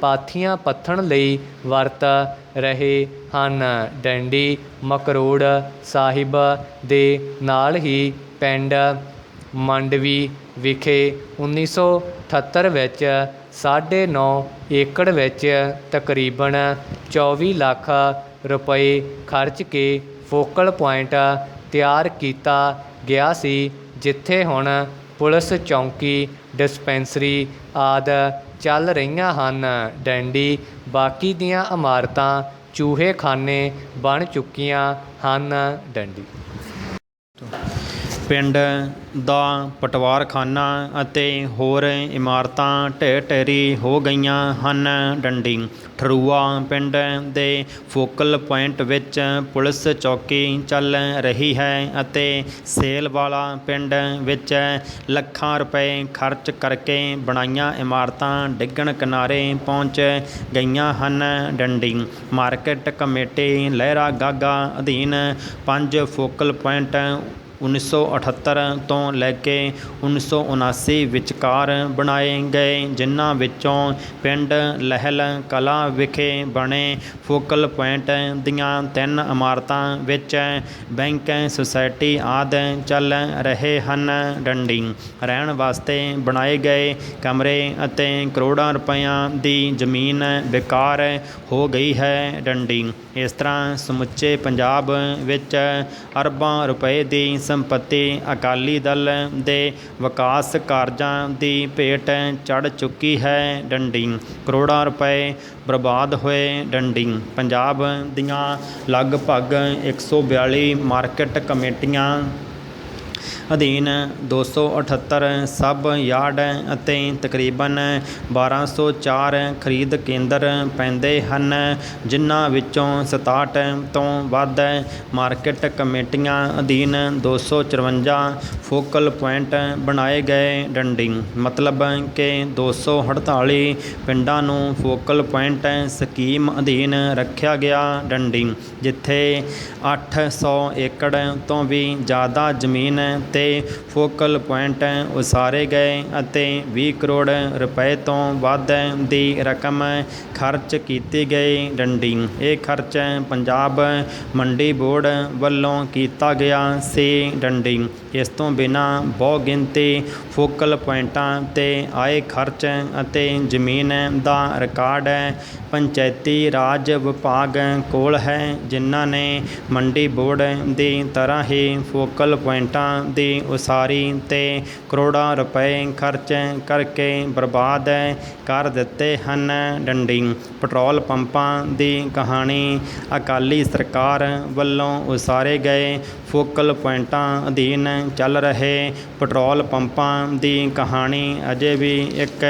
ਪਾਥੀਆਂ ਪੱਥਣ ਲਈ ਵਰਤ ਰਹੇ ਹਨ। ਡੰਡੀ ਮਕਰੋੜ ਸਾਹਿਬ ਦੇ ਨਾਲ ਹੀ ਪਿੰਡ ਮੰਡਵੀ ਵਿਖੇ 1978 ਵਿੱਚ 9.5 ਏਕੜ ਵਿੱਚ ਤਕਰੀਬਨ 24 ਲੱਖ ਰੁਪਏ ਖਰਚ ਕੇ ਫੋਕਲ ਪੁਆਇੰਟ ਤਿਆਰ ਕੀਤਾ ਗਿਆ ਸੀ, ਜਿੱਥੇ ਹੁਣ ਪੁਲਿਸ ਚੌਂਕੀ, ਡਿਸਪੈਂਸਰੀ ਆਦਿ ਚੱਲ ਰਹੀਆਂ ਹਨ। ਡੰਡੀ ਬਾਕੀ ਦੀਆਂ ਇਮਾਰਤਾਂ ਚੂਹੇਖਾਨੇ ਬਣ ਚੁੱਕੀਆਂ ਹਨ। ਡੰਡੀ ਪਿੰਡ ਦਾ ਪਟਵਾਰਖਾਨਾ ਅਤੇ ਹੋਰ ਇਮਾਰਤਾਂ ਢਹਿ ਢੇਰੀ ਹੋ ਗਈਆਂ ਹਨ। ਡੰਡੀ ਠਰੂਆ ਪਿੰਡ ਦੇ ਫੋਕਲ ਪੁਆਇੰਟ ਵਿੱਚ ਪੁਲਿਸ ਚੌਕੀ ਚੱਲ ਰਹੀ ਹੈ ਅਤੇ ਸੇਲਵਾਲਾ ਪਿੰਡ ਵਿੱਚ ਲੱਖਾਂ ਰੁਪਏ ਖਰਚ ਕਰਕੇ ਬਣਾਈਆਂ ਇਮਾਰਤਾਂ ਡਿੱਗਣ ਕਿਨਾਰੇ ਪਹੁੰਚ ਗਈਆਂ ਹਨ। ਡੰਡੀ ਮਾਰਕੀਟ ਕਮੇਟੀ ਲਹਿਰਾ ਗਾਗਾ ਅਧੀਨ 5 ਫੋਕਲ ਪੁਆਇੰਟ 1978 ਤੋਂ ਲੈ ਕੇ 1979 ਵਿਚਕਾਰ ਬਣਾਏ ਗਏ, ਜਿਨ੍ਹਾਂ ਵਿੱਚੋਂ ਪਿੰਡ ਲਹਿਲ ਕਲਾਂ ਵਿਖੇ ਬਣੇ ਫੋਕਲ ਪੁਆਇੰਟ ਦੀਆਂ 3 ਇਮਾਰਤਾਂ ਵਿੱਚ ਬੈਂਕ, ਸੁਸਾਇਟੀ ਆਦਿ ਚੱਲ ਰਹੇ ਹਨ। ਡੰਡੀ ਰਹਿਣ ਵਾਸਤੇ ਬਣਾਏ ਗਏ ਕਮਰੇ ਅਤੇ ਕਰੋੜਾਂ ਰੁਪਇਆਂ ਦੀ ਜ਼ਮੀਨ ਬੇਕਾਰ ਹੋ ਗਈ ਹੈ। ਡੰਡੀ ਇਸ ਤਰ੍ਹਾਂ ਸਮੁੱਚੇ ਪੰਜਾਬ ਵਿੱਚ ਅਰਬਾਂ ਰੁਪਏ ਦੀ ਸੰਪੱਤੀ ਅਕਾਲੀ ਦਲ ਦੇ ਵਿਕਾਸ ਕਾਰਜਾਂ ਦੀ ਭੇਟ ਚੜ੍ਹ ਚੁੱਕੀ ਹੈ। ਡੰਡੀ ਕਰੋੜਾਂ ਰੁਪਏ ਬਰਬਾਦ ਹੋਏ। ਡੰਡੀ ਪੰਜਾਬ ਦੀਆਂ ਲਗਭਗ 142 ਮਾਰਕੀਟ ਕਮੇਟੀਆਂ ਅਧੀਨ 278 ਸਬ ਯਾਰਡ ਅਤੇ ਤਕਰੀਬਨ 1204 ਖਰੀਦ ਕੇਂਦਰ ਪੈਂਦੇ ਹਨ, ਜਿਨ੍ਹਾਂ ਵਿੱਚੋਂ 67 ਤੋਂ ਵੱਧ ਮਾਰਕੀਟ ਕਮੇਟੀਆਂ ਅਧੀਨ 254 ਫੋਕਲ ਪੁਆਇੰਟ ਬਣਾਏ ਗਏ। ਡੰਡੀ ਮਤਲਬ ਕਿ 248 ਪਿੰਡਾਂ ਨੂੰ ਫੋਕਲ ਪੁਆਇੰਟ ਸਕੀਮ ਅਧੀਨ ਰੱਖਿਆ ਗਿਆ। ਡੰਡੀ ਜਿੱਥੇ 800 ਏਕੜ ਤੋਂ ਵੀ ਜ਼ਿਆਦਾ ਜ਼ਮੀਨ ਤੇ ਫੋਕਲ ਪੁਆਇੰਟ ਉਸਾਰੇ ਗਏ ਅਤੇ 20 ਕਰੋੜ ਰੁਪਏ ਤੋਂ ਵੱਧ ਦੀ ਰਕਮ ਖਰਚ ਕੀਤੀ ਗਈ। ਡੰਡੀ ਇਹ ਖਰਚ ਪੰਜਾਬ ਮੰਡੀ ਬੋਰਡ ਵੱਲੋਂ ਕੀਤਾ ਗਿਆ ਸੀ। ਡੰਡੀ ਇਸ ਤੋਂ ਬਿਨਾਂ ਬਹੁ ਗਿਣਤੀ ਫੋਕਲ ਪੁਆਇੰਟਾਂ 'ਤੇ ਆਏ ਖਰਚ ਅਤੇ ਜ਼ਮੀਨ ਦਾ ਰਿਕਾਰਡ ਪੰਚਾਇਤੀ ਰਾਜ ਵਿਭਾਗ ਕੋਲ ਹੈ, ਜਿਨ੍ਹਾਂ ਨੇ ਮੰਡੀ ਬੋਰਡ ਦੀ ਤਰ੍ਹਾਂ ਹੀ ਫੋਕਲ ਪੁਆਇੰਟਾਂ ਦੀ ਉਸਾਰੀ 'ਤੇ ਕਰੋੜਾਂ ਰੁਪਏ ਖਰਚ ਕਰਕੇ ਬਰਬਾਦ ਕਰ ਦਿੱਤੇ ਹਨ। ਡੰਡੀ ਪੈਟਰੋਲ ਪੰਪਾਂ ਦੀ ਕਹਾਣੀ ਅਕਾਲੀ ਸਰਕਾਰ ਵੱਲੋਂ ਉਸਾਰੇ ਗਏ ਫੋਕਲ ਪੁਆਇੰਟਾਂ ਅਧੀਨ ਚੱਲ ਰਹੇ ਪੈਟਰੋਲ ਪੰਪਾਂ ਦੀ ਕਹਾਣੀ ਅਜੇ ਵੀ ਇੱਕ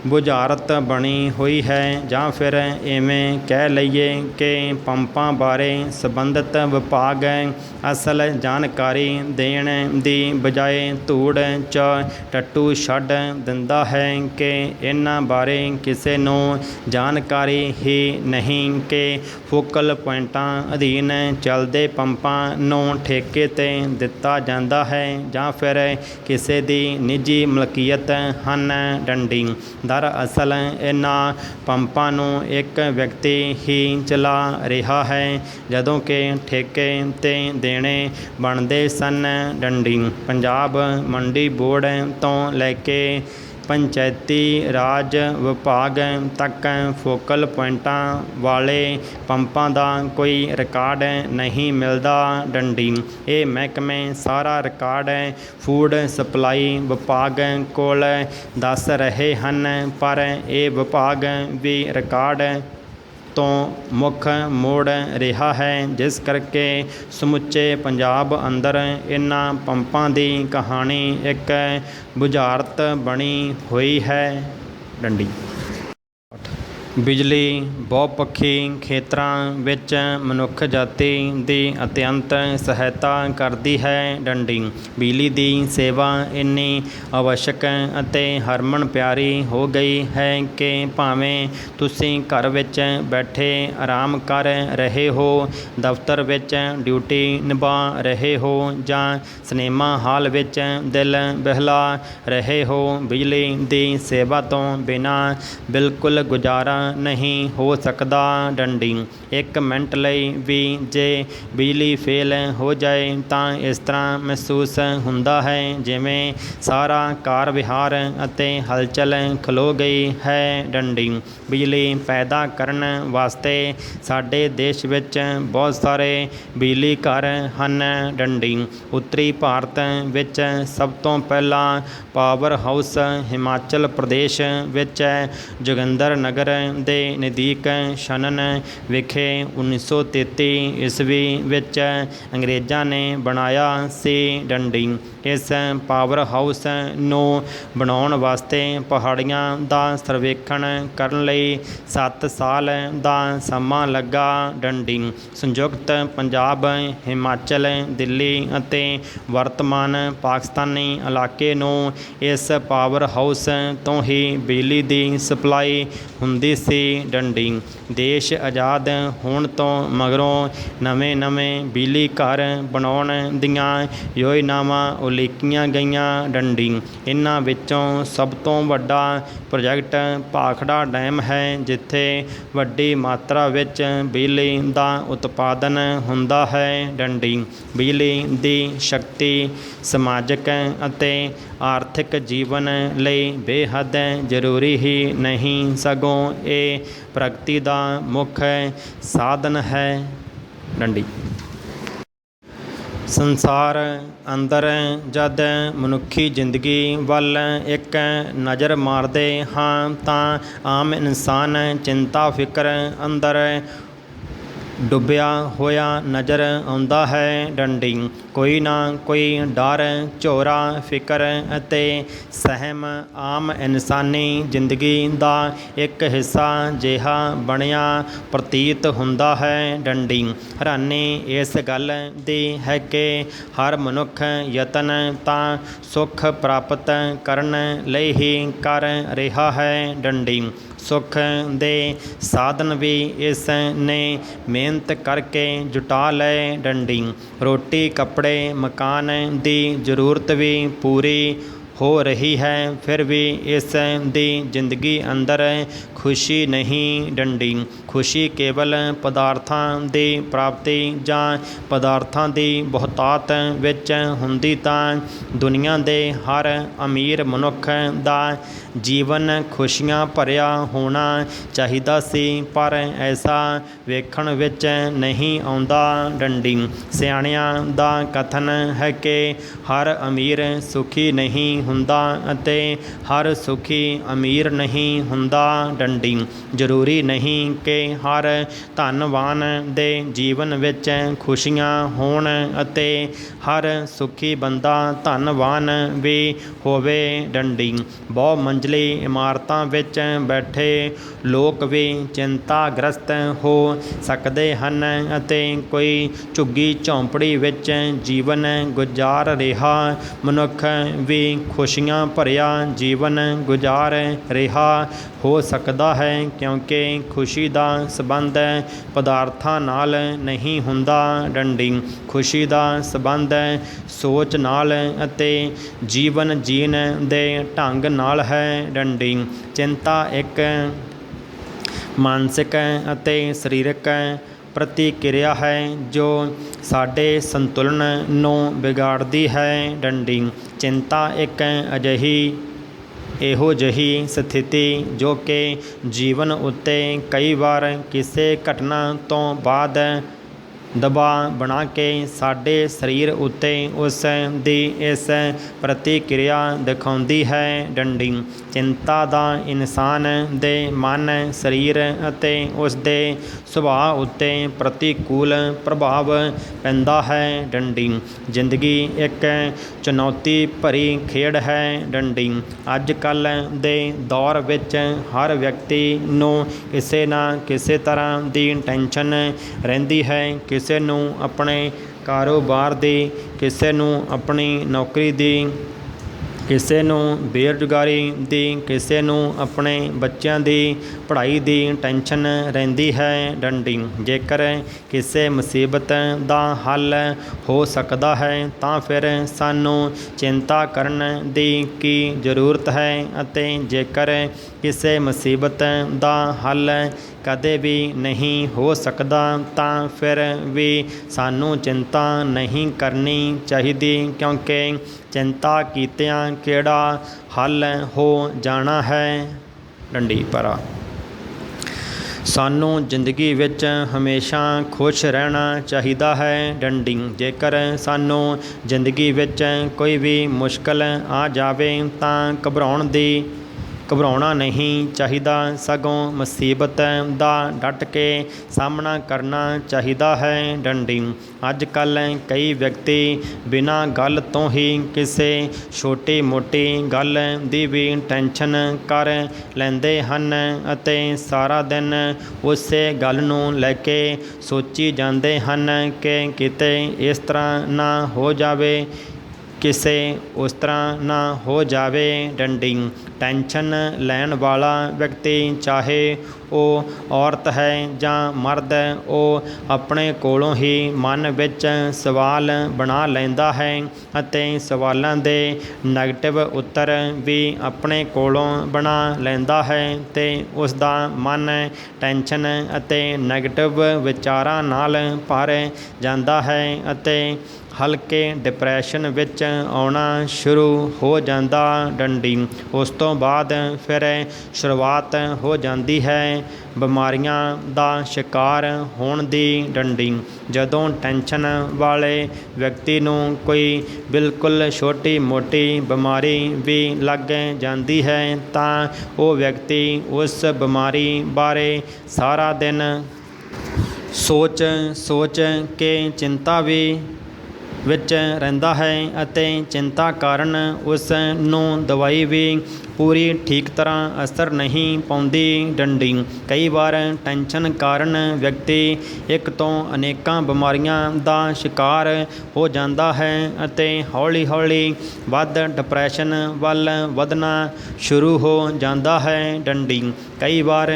ਬੁਝਾਰਤ ਬਣੀ ਹੋਈ ਹੈ, ਜਾਂ ਫਿਰ ਇਵੇਂ ਕਹਿ ਲਈਏ ਕਿ ਪੰਪਾਂ ਬਾਰੇ ਸੰਬੰਧਿਤ ਵਿਭਾਗ ਅਸਲ ਜਾਣਕਾਰੀ ਦੇਣ ਦੀ ਬਜਾਏ ਧੂੜ 'ਚ ਟੱਟੂ ਛੱਡ ਦਿੰਦਾ ਹੈ ਕਿ ਇਹਨਾਂ ਬਾਰੇ ਕਿਸੇ ਨੂੰ ਜਾਣਕਾਰੀ ਹੀ ਨਹੀਂ ਕਿ ਫੋਕਲ ਪੁਆਇੰਟਾਂ ਅਧੀਨ ਚੱਲਦੇ ਪੰਪਾਂ ਨੂੰ ਠੇਕੇ 'ਤੇ ਦਿੱਤਾ ਜਾਂਦਾ ਹੈ ਜਾਂ ਫਿਰ ਕਿਸੇ ਦੀ ਨਿੱਜੀ ਮਲਕੀਅਤ ਹਨ। ਡੰਡੀ ਦਰਅਸਲ ਇਹਨਾਂ ਪੰਪਾਂ ਨੂੰ ਇੱਕ ਵਿਅਕਤੀ ਹੀ ਚਲਾ ਰਿਹਾ ਹੈ, ਜਦੋਂ ਕਿ ਠੇਕੇ 'ਤੇ ਦੇਣੇ ਬਣਦੇ ਸਨ। ਡੰਡੀ ਪੰਜਾਬ ਮੰਡੀ ਬੋਰਡ ਤੋਂ ਲੈ ਕੇ ਪੰਚਾਇਤੀ ਰਾਜ ਵਿਭਾਗ ਤੱਕ ਫੋਕਲ ਪੁਆਇੰਟਾਂ ਵਾਲੇ ਪੰਪਾਂ ਦਾ ਕੋਈ ਰਿਕਾਰਡ ਨਹੀਂ ਮਿਲਦਾ। ਡੰਡੀ ਇਹ ਮਹਿਕਮੇ ਸਾਰਾ ਰਿਕਾਰਡ ਫੂਡ ਸਪਲਾਈ ਵਿਭਾਗ ਕੋਲ ਦੱਸ ਰਹੇ ਹਨ, ਪਰ ਇਹ ਵਿਭਾਗ ਵੀ ਰਿਕਾਰਡ ਤੋਂ ਮੁੱਖ ਮੋੜ ਰਿਹਾ ਹੈ, ਜਿਸ ਕਰਕੇ ਸਮੁੱਚੇ ਪੰਜਾਬ ਅੰਦਰ ਇਹਨਾਂ ਪੰਪਾਂ ਦੀ ਕਹਾਣੀ ਇੱਕ ਬੁਝਾਰਤ ਬਣੀ ਹੋਈ ਹੈ। ਡੰਡੀ ਬਿਜਲੀ ਬਹੁਪੱਖੀ ਖੇਤਰਾਂ ਵਿੱਚ ਮਨੁੱਖ ਜਾਤੀ ਦੀ ਅਤਿਅੰਤ ਸਹਾਇਤਾ ਕਰਦੀ ਹੈ। ਡੰਡੀ ਬਿਜਲੀ ਦੀ ਸੇਵਾ ਇੰਨੀ ਆਵਸ਼ਕ ਅਤੇ ਹਰਮਨ ਪਿਆਰੀ ਹੋ ਗਈ ਹੈ ਕਿ ਭਾਵੇਂ ਤੁਸੀਂ ਘਰ ਵਿੱਚ ਬੈਠੇ ਆਰਾਮ ਕਰ ਰਹੇ ਹੋ, ਦਫ਼ਤਰ ਵਿੱਚ ਡਿਊਟੀ ਨਿਭਾ ਰਹੇ ਹੋ ਜਾਂ ਸਿਨੇਮਾ ਹਾਲ ਵਿੱਚ ਦਿਲ ਬਹਿਲਾ ਰਹੇ ਹੋ, ਬਿਜਲੀ ਦੀ ਸੇਵਾ ਤੋਂ ਬਿਨਾਂ ਬਿਲਕੁਲ ਗੁਜ਼ਾਰਾ ਨਹੀਂ ਹੋ ਸਕਦਾ। ਡੰਡੀ ਇੱਕ ਮਿੰਟ ਲਈ ਵੀ ਜੇ ਬਿਜਲੀ ਫੇਲ ਹੋ ਜਾਏ ਤਾਂ ਇਸ ਤਰ੍ਹਾਂ ਮਹਿਸੂਸ ਹੁੰਦਾ ਹੈ ਜਿਵੇਂ ਸਾਰਾ ਕਾਰ ਵਿਹਾਰ ਅਤੇ ਹਲਚਲ ਖਲੋ ਗਈ ਹੈ। ਡੰਡੀ ਬਿਜਲੀ ਪੈਦਾ ਕਰਨ ਵਾਸਤੇ ਸਾਡੇ ਦੇਸ਼ ਵਿੱਚ ਬਹੁਤ ਸਾਰੇ ਬਿਜਲੀ ਘਰ ਹਨ। ਡੰਡੀ ਉੱਤਰੀ ਭਾਰਤ ਵਿੱਚ ਸਭ ਤੋਂ ਪਹਿਲਾਂ ਪਾਵਰ ਹਾਊਸ ਹਿਮਾਚਲ ਪ੍ਰਦੇਸ਼ ਵਿੱਚ ਜੋਗਿੰਦਰ ਨਗਰ ਦੇ ਨਜ਼ਦੀਕ ਛਨਨ ਵਿਖੇ 1933 ਈਸਵੀ ਵਿੱਚ ਅੰਗਰੇਜ਼ਾਂ ਨੇ ਬਣਾਇਆ ਸੀ। ਡੰਡੀ ਇਸ ਪਾਵਰ ਹਾਊਸ ਨੂੰ ਬਣਾਉਣ ਵਾਸਤੇ ਪਹਾੜੀਆਂ ਦਾ ਸਰਵੇਖਣ ਕਰਨ ਲਈ 7 ਸਾਲ ਦਾ ਸਮਾਂ ਲੱਗਾ। ਡੰਡੀ ਸੰਯੁਕਤ ਪੰਜਾਬ, ਹਿਮਾਚਲ, ਦਿੱਲੀ ਅਤੇ ਵਰਤਮਾਨ ਪਾਕਿਸਤਾਨੀ ਇਲਾਕੇ ਨੂੰ ਇਸ ਪਾਵਰ ਹਾਊਸ ਤੋਂ ਹੀ ਬਿਜਲੀ ਦੀ ਸਪਲਾਈ ਹੁੰਦੀ ਸੀ। ਡੰਡੀ ਦੇਸ਼ ਆਜ਼ਾਦ ਹੋਣ ਤੋਂ ਮਗਰੋਂ ਨਵੇਂ ਬਿਜਲੀ ਘਰ ਬਣਾਉਣ ਦੀਆਂ ਯੋਜਨਾਵਾਂ ਉਲੀਕੀਆਂ ਗਈਆਂ। ਡੰਡੀ ਇਹਨਾਂ ਵਿੱਚੋਂ ਸਭ ਤੋਂ ਵੱਡਾ ਪ੍ਰੋਜੈਕਟ ਭਾਖੜਾ ਡੈਮ ਹੈ, ਜਿੱਥੇ ਵੱਡੀ ਮਾਤਰਾ ਵਿੱਚ ਬਿਜਲੀ ਦਾ ਉਤਪਾਦਨ ਹੁੰਦਾ ਹੈ। ਡੰਡੀ ਬਿਜਲੀ ਦੀ ਸ਼ਕਤੀ ਸਮਾਜਿਕ ਅਤੇ ਆਰਥਿਕ ਜੀਵਨ ਲਈ ਬੇਹੱਦ ਜ਼ਰੂਰੀ ਹੀ ਨਹੀਂ, ਸਗੋਂ ਇਹ ਪ੍ਰਗਤੀ ਦਾ ਮੁੱਖ ਸਾਧਨ ਹੈ। ਡੰਡੀ ਸੰਸਾਰ ਅੰਦਰ ਜਦ ਮਨੁੱਖੀ ਜ਼ਿੰਦਗੀ ਵੱਲ ਇੱਕ ਨਜ਼ਰ ਮਾਰਦੇ ਹਾਂ ਤਾਂ ਆਮ ਇਨਸਾਨ ਚਿੰਤਾ ਫਿਕਰ ਅੰਦਰ ਡੁੱਬਿਆ ਹੋਇਆ ਨਜ਼ਰ ਆਉਂਦਾ ਹੈ। ਡੰਡੀ ਕੋਈ ਨਾ ਕੋਈ ਡਰ, ਝੋਰਾ, ਫਿਕਰ ਅਤੇ ਸਹਿਮ ਆਮ ਇਨਸਾਨੀ ਜ਼ਿੰਦਗੀ ਦਾ ਇੱਕ ਹਿੱਸਾ ਜਿਹਾ ਬਣਿਆ ਪ੍ਰਤੀਤ ਹੁੰਦਾ ਹੈ। ਡੰਡੀ ਹੈਰਾਨੀ ਇਸ ਗੱਲ ਦੀ ਹੈ ਕਿ ਹਰ ਮਨੁੱਖ ਯਤਨ ਤਾਂ ਸੁੱਖ ਪ੍ਰਾਪਤ ਕਰਨ ਲਈ ਹੀ ਕਰ ਰਿਹਾ ਹੈ। ਡੰਡੀ ਸੁੱਖ ਦੇ ਸਾਧਨ ਵੀ ਇਸ ਨੇ ਮਿਹਨਤ ਕਰਕੇ ਜੁਟਾ ਲਏ। ਡੰਡੀ ਰੋਟੀ, ਕੱਪੜੇ, ਮਕਾਨ ਦੀ ਜ਼ਰੂਰਤ ਵੀ ਪੂਰੀ ਹੋ ਰਹੀ ਹੈ, ਫਿਰ ਵੀ ਇਸ ਦੀ ਜ਼ਿੰਦਗੀ ਅੰਦਰ ਖੁਸ਼ੀ ਨਹੀਂ। ਡੰਡੀ ਖੁਸ਼ੀ ਕੇਵਲ ਪਦਾਰਥਾਂ ਦੀ ਪ੍ਰਾਪਤੀ ਜਾਂ ਪਦਾਰਥਾਂ ਦੀ ਬਹੁਤਾਤ ਵਿੱਚ ਹੁੰਦੀ ਤਾਂ ਦੁਨੀਆ ਦੇ ਹਰ ਅਮੀਰ ਮਨੁੱਖ ਦਾ ਜੀਵਨ ਖੁਸ਼ੀਆਂ ਭਰਿਆ ਹੋਣਾ ਚਾਹੀਦਾ ਸੀ, ਪਰ ਐਸਾ ਵੇਖਣ ਵਿੱਚ ਨਹੀਂ ਆਉਂਦਾ। ਡੰਡੀ ਸਿਆਣਿਆਂ ਦਾ ਕਥਨ ਹੈ ਕਿ ਹਰ ਅਮੀਰ ਸੁਖੀ ਨਹੀਂ ਹੁੰਦਾ ਅਤੇ ਹਰ ਸੁਖੀ ਅਮੀਰ ਨਹੀਂ ਹੁੰਦਾ। ਡੰਡੀ ਜ਼ਰੂਰੀ ਨਹੀਂ ਕਿ ਹਰ ਧਨਵਾਨ ਦੇ ਜੀਵਨ ਵਿੱਚ ਖੁਸ਼ੀਆਂ ਹੋਣ ਅਤੇ ਹਰ ਸੁਖੀ ਬੰਦਾ ਧਨਵਾਨ ਵੀ ਹੋਵੇ। ਡੰਡੀ ਬਹੁ ਮੰਜ਼ਲੀ ਇਮਾਰਤਾਂ ਵਿੱਚ ਬੈਠੇ ਲੋਕ ਵੀ ਚਿੰਤਾਗ੍ਰਸਤ ਹੋ ਸਕਦੇ ਹਨ ਅਤੇ ਕੋਈ ਝੁੱਗੀ ਝੌਂਪੜੀ ਵਿੱਚ ਜੀਵਨ ਗੁਜ਼ਾਰ ਰਿਹਾ ਮਨੁੱਖ ਵੀ ਖੁਸ਼ੀਆਂ ਭਰਿਆ ਜੀਵਨ ਗੁਜ਼ਾਰ ਰਿਹਾ ਹੋ ਸਕਦਾ ਹੈ, ਕਿਉਂਕਿ ਖੁਸ਼ੀ ਦਾ ਸੰਬੰਧ ਪਦਾਰਥਾਂ ਨਾਲ ਨਹੀਂ ਹੁੰਦਾ। ਡੰਡੀ ਖੁਸ਼ੀ ਦਾ ਸੰਬੰਧ ਸੋਚ ਨਾਲ ਅਤੇ ਜੀਵਨ ਜੀਣ ਦੇ ਢੰਗ ਨਾਲ ਹੈ। ਡੰਡੀ ਚਿੰਤਾ ਇੱਕ ਮਾਨਸਿਕ ਅਤੇ ਸਰੀਰਕ ਪ੍ਰਤੀਕਿਰਿਆ ਹੈ ਜੋ ਸਾਡੇ ਸੰਤੁਲਨ ਨੂੰ ਵਿਗਾੜਦੀ ਹੈ। ਡੰਡੀ ਚਿੰਤਾ ਇੱਕ ਅਜਿਹੀ ਇਹੋ ਜਿਹੀ ਸਥਿਤੀ ਜੋ ਕਿ ਜੀਵਨ ਉੱਤੇ ਕਈ ਵਾਰ ਕਿਸੇ ਘਟਨਾ ਤੋਂ ਬਾਅਦ ਦਬਾਅ ਬਣਾ ਕੇ ਸਾਡੇ ਸਰੀਰ ਉੱਤੇ ਉਸ ਦੀ ਇਸ ਪ੍ਰਤੀਕਿਰਿਆ ਦਿਖਾਉਂਦੀ ਹੈ। ਡੰਡੀ ਚਿੰਤਾ ਦਾ ਇਨਸਾਨ ਦੇ ਮਨ, ਸਰੀਰ ਅਤੇ ਉਸ ਦੇ ਸੁਭਾਅ ਉੱਤੇ ਪ੍ਰਤੀਕੂਲ ਪ੍ਰਭਾਵ ਪੈਂਦਾ ਹੈ। ਡੰਡੀ ਜ਼ਿੰਦਗੀ ਇੱਕ ਚੁਣੌਤੀ ਭਰੀ ਖੇਡ ਹੈ। ਡੰਡੀ ਅੱਜ ਕੱਲ੍ਹ ਦੇ ਦੌਰ ਵਿੱਚ ਹਰ ਵਿਅਕਤੀ ਨੂੰ ਕਿਸੇ ਨਾ ਕਿਸੇ ਤਰ੍ਹਾਂ ਦੀ ਟੈਨਸ਼ਨ ਰਹਿੰਦੀ ਹੈ। ਕਿਸੇ ਨੂੰ ਆਪਣੇ ਕਾਰੋਬਾਰ ਦੀ, ਕਿਸੇ ਨੂੰ ਆਪਣੀ ਨੌਕਰੀ ਦੀ, ਕਿਸੇ ਨੂੰ ਬੇਰੁਜ਼ਗਾਰੀ ਦੀ, ਕਿਸੇ ਨੂੰ ਆਪਣੇ ਬੱਚਿਆਂ ਦੀ ਪੜ੍ਹਾਈ ਦੀ ਟੈਨਸ਼ਨ ਰਹਿੰਦੀ ਹੈ। ਡੰਡੀ ਜੇਕਰ ਕਿਸੇ ਮੁਸੀਬਤ ਦਾ ਹੱਲ ਹੋ ਸਕਦਾ ਹੈ ਤਾਂ ਫਿਰ ਸਾਨੂੰ ਚਿੰਤਾ ਕਰਨ ਦੀ ਕੀ ਜ਼ਰੂਰਤ ਹੈ, ਅਤੇ ਜੇਕਰ ਕਿਸੇ ਮੁਸੀਬਤ ਦਾ ਹੱਲ ਕਦੇ ਵੀ ਨਹੀਂ ਹੋ ਸਕਦਾ ਤਾਂ ਫਿਰ ਵੀ ਸਾਨੂੰ ਚਿੰਤਾ ਨਹੀਂ ਕਰਨੀ ਚਾਹੀਦੀ, ਕਿਉਂਕਿ ਚਿੰਤਾ ਕੀਤਿਆਂ ਕਿਹੜਾ ਹੱਲ ਹੋ ਜਾਣਾ ਹੈ। ਡੰਡੀ ਪਰਾ ਸਾਨੂੰ ਜ਼ਿੰਦਗੀ ਵਿੱਚ ਹਮੇਸ਼ਾ ਖੁਸ਼ ਰਹਿਣਾ ਚਾਹੀਦਾ ਹੈ। ਡੰਡੀ ਜੇਕਰ ਸਾਨੂੰ ਜ਼ਿੰਦਗੀ ਵਿੱਚ ਕੋਈ ਵੀ ਮੁਸ਼ਕਲ ਆ ਜਾਵੇ ਤਾਂ ਘਬਰਾਉਣਾ ਨਹੀਂ ਚਾਹੀਦਾ, ਸਗੋਂ ਮੁਸੀਬਤ ਦਾ ਡਟ ਕੇ ਸਾਹਮਣਾ ਕਰਨਾ ਚਾਹੀਦਾ ਹੈ। ਡੰਡੀ ਅੱਜ ਕੱਲ੍ਹ ਕਈ ਵਿਅਕਤੀ ਬਿਨਾਂ ਗੱਲ ਤੋਂ ਹੀ ਕਿਸੇ ਛੋਟੀ ਮੋਟੀ ਗੱਲ ਦੀ ਵੀ ਟੈਨਸ਼ਨ ਕਰ ਲੈਂਦੇ ਹਨ ਅਤੇ ਸਾਰਾ ਦਿਨ ਉਸੇ ਗੱਲ ਨੂੰ ਲੈ ਕੇ ਸੋਚੀ ਜਾਂਦੇ ਹਨ ਕਿ ਕਿਤੇ ਇਸ ਤਰ੍ਹਾਂ ਨਾ ਹੋ ਜਾਵੇ, ਕਿਸੇ ਉਸ ਤਰ੍ਹਾਂ ਨਾ ਹੋ ਜਾਵੇ। ਡੰਡੀ ਟੈਨਸ਼ਨ ਲੈਣ ਵਾਲਾ ਵਿਅਕਤੀ, ਚਾਹੇ ਉਹ ਔਰਤ ਹੈ ਜਾਂ ਮਰਦ, ਉਹ ਆਪਣੇ ਕੋਲੋਂ ਹੀ ਮਨ ਵਿੱਚ ਸਵਾਲ ਬਣਾ ਲੈਂਦਾ ਹੈ ਅਤੇ ਸਵਾਲਾਂ ਦੇ ਨੈਗੇਟਿਵ ਉੱਤਰ ਵੀ ਆਪਣੇ ਕੋਲੋਂ ਬਣਾ ਲੈਂਦਾ ਹੈ ਅਤੇ ਉਸ ਦਾ ਮਨ ਟੈਨਸ਼ਨ ਅਤੇ ਨੈਗੇਟਿਵ ਵਿਚਾਰਾਂ ਨਾਲ ਭਰ ਜਾਂਦਾ ਹੈ ਅਤੇ ਹਲਕੇ ਡਿਪਰੈਸ਼ਨ ਵਿੱਚ ਆਉਣਾ ਸ਼ੁਰੂ ਹੋ ਜਾਂਦਾ। ਡੰਡੀ ਉਸ ਤੋਂ ਬਾਅਦ ਫਿਰ ਸ਼ੁਰੂਆਤ ਹੋ ਜਾਂਦੀ ਹੈ ਬਿਮਾਰੀਆਂ ਦਾ ਸ਼ਿਕਾਰ ਹੋਣ ਦੀ। ਡੰਡੀ ਜਦੋਂ ਟੈਨਸ਼ਨ ਵਾਲੇ ਵਿਅਕਤੀ ਨੂੰ ਕੋਈ ਬਿਲਕੁਲ ਛੋਟੀ ਮੋਟੀ ਬਿਮਾਰੀ ਵੀ ਲੱਗ ਜਾਂਦੀ ਹੈ ਤਾਂ ਉਹ ਵਿਅਕਤੀ ਉਸ ਬਿਮਾਰੀ ਬਾਰੇ ਸਾਰਾ ਦਿਨ ਸੋਚ ਕੇ ਚਿੰਤਾ ਵਿੱਚ ਰਹਿੰਦਾ ਹੈ ਅਤੇ ਚਿੰਤਾ ਕਾਰਨ ਉਸ ਨੂੰ ਦਵਾਈ ਵੀ ਪੂਰੀ ਠੀਕ ਤਰ੍ਹਾਂ ਅਸਰ ਨਹੀਂ ਪਾਉਂਦੀ। ਡੰਡੀ ਕਈ ਵਾਰ ਟੈਨਸ਼ਨ ਕਾਰਨ ਵਿਅਕਤੀ ਇੱਕ ਤੋਂ ਅਨੇਕਾਂ ਬਿਮਾਰੀਆਂ ਦਾ ਸ਼ਿਕਾਰ ਹੋ ਜਾਂਦਾ ਹੈ ਅਤੇ ਹੌਲੀ ਹੌਲੀ ਡਿਪਰੈਸ਼ਨ ਵੱਲ ਵਧਣਾ ਸ਼ੁਰੂ ਹੋ ਜਾਂਦਾ ਹੈ। ਡੰਡੀ ਕਈ ਵਾਰ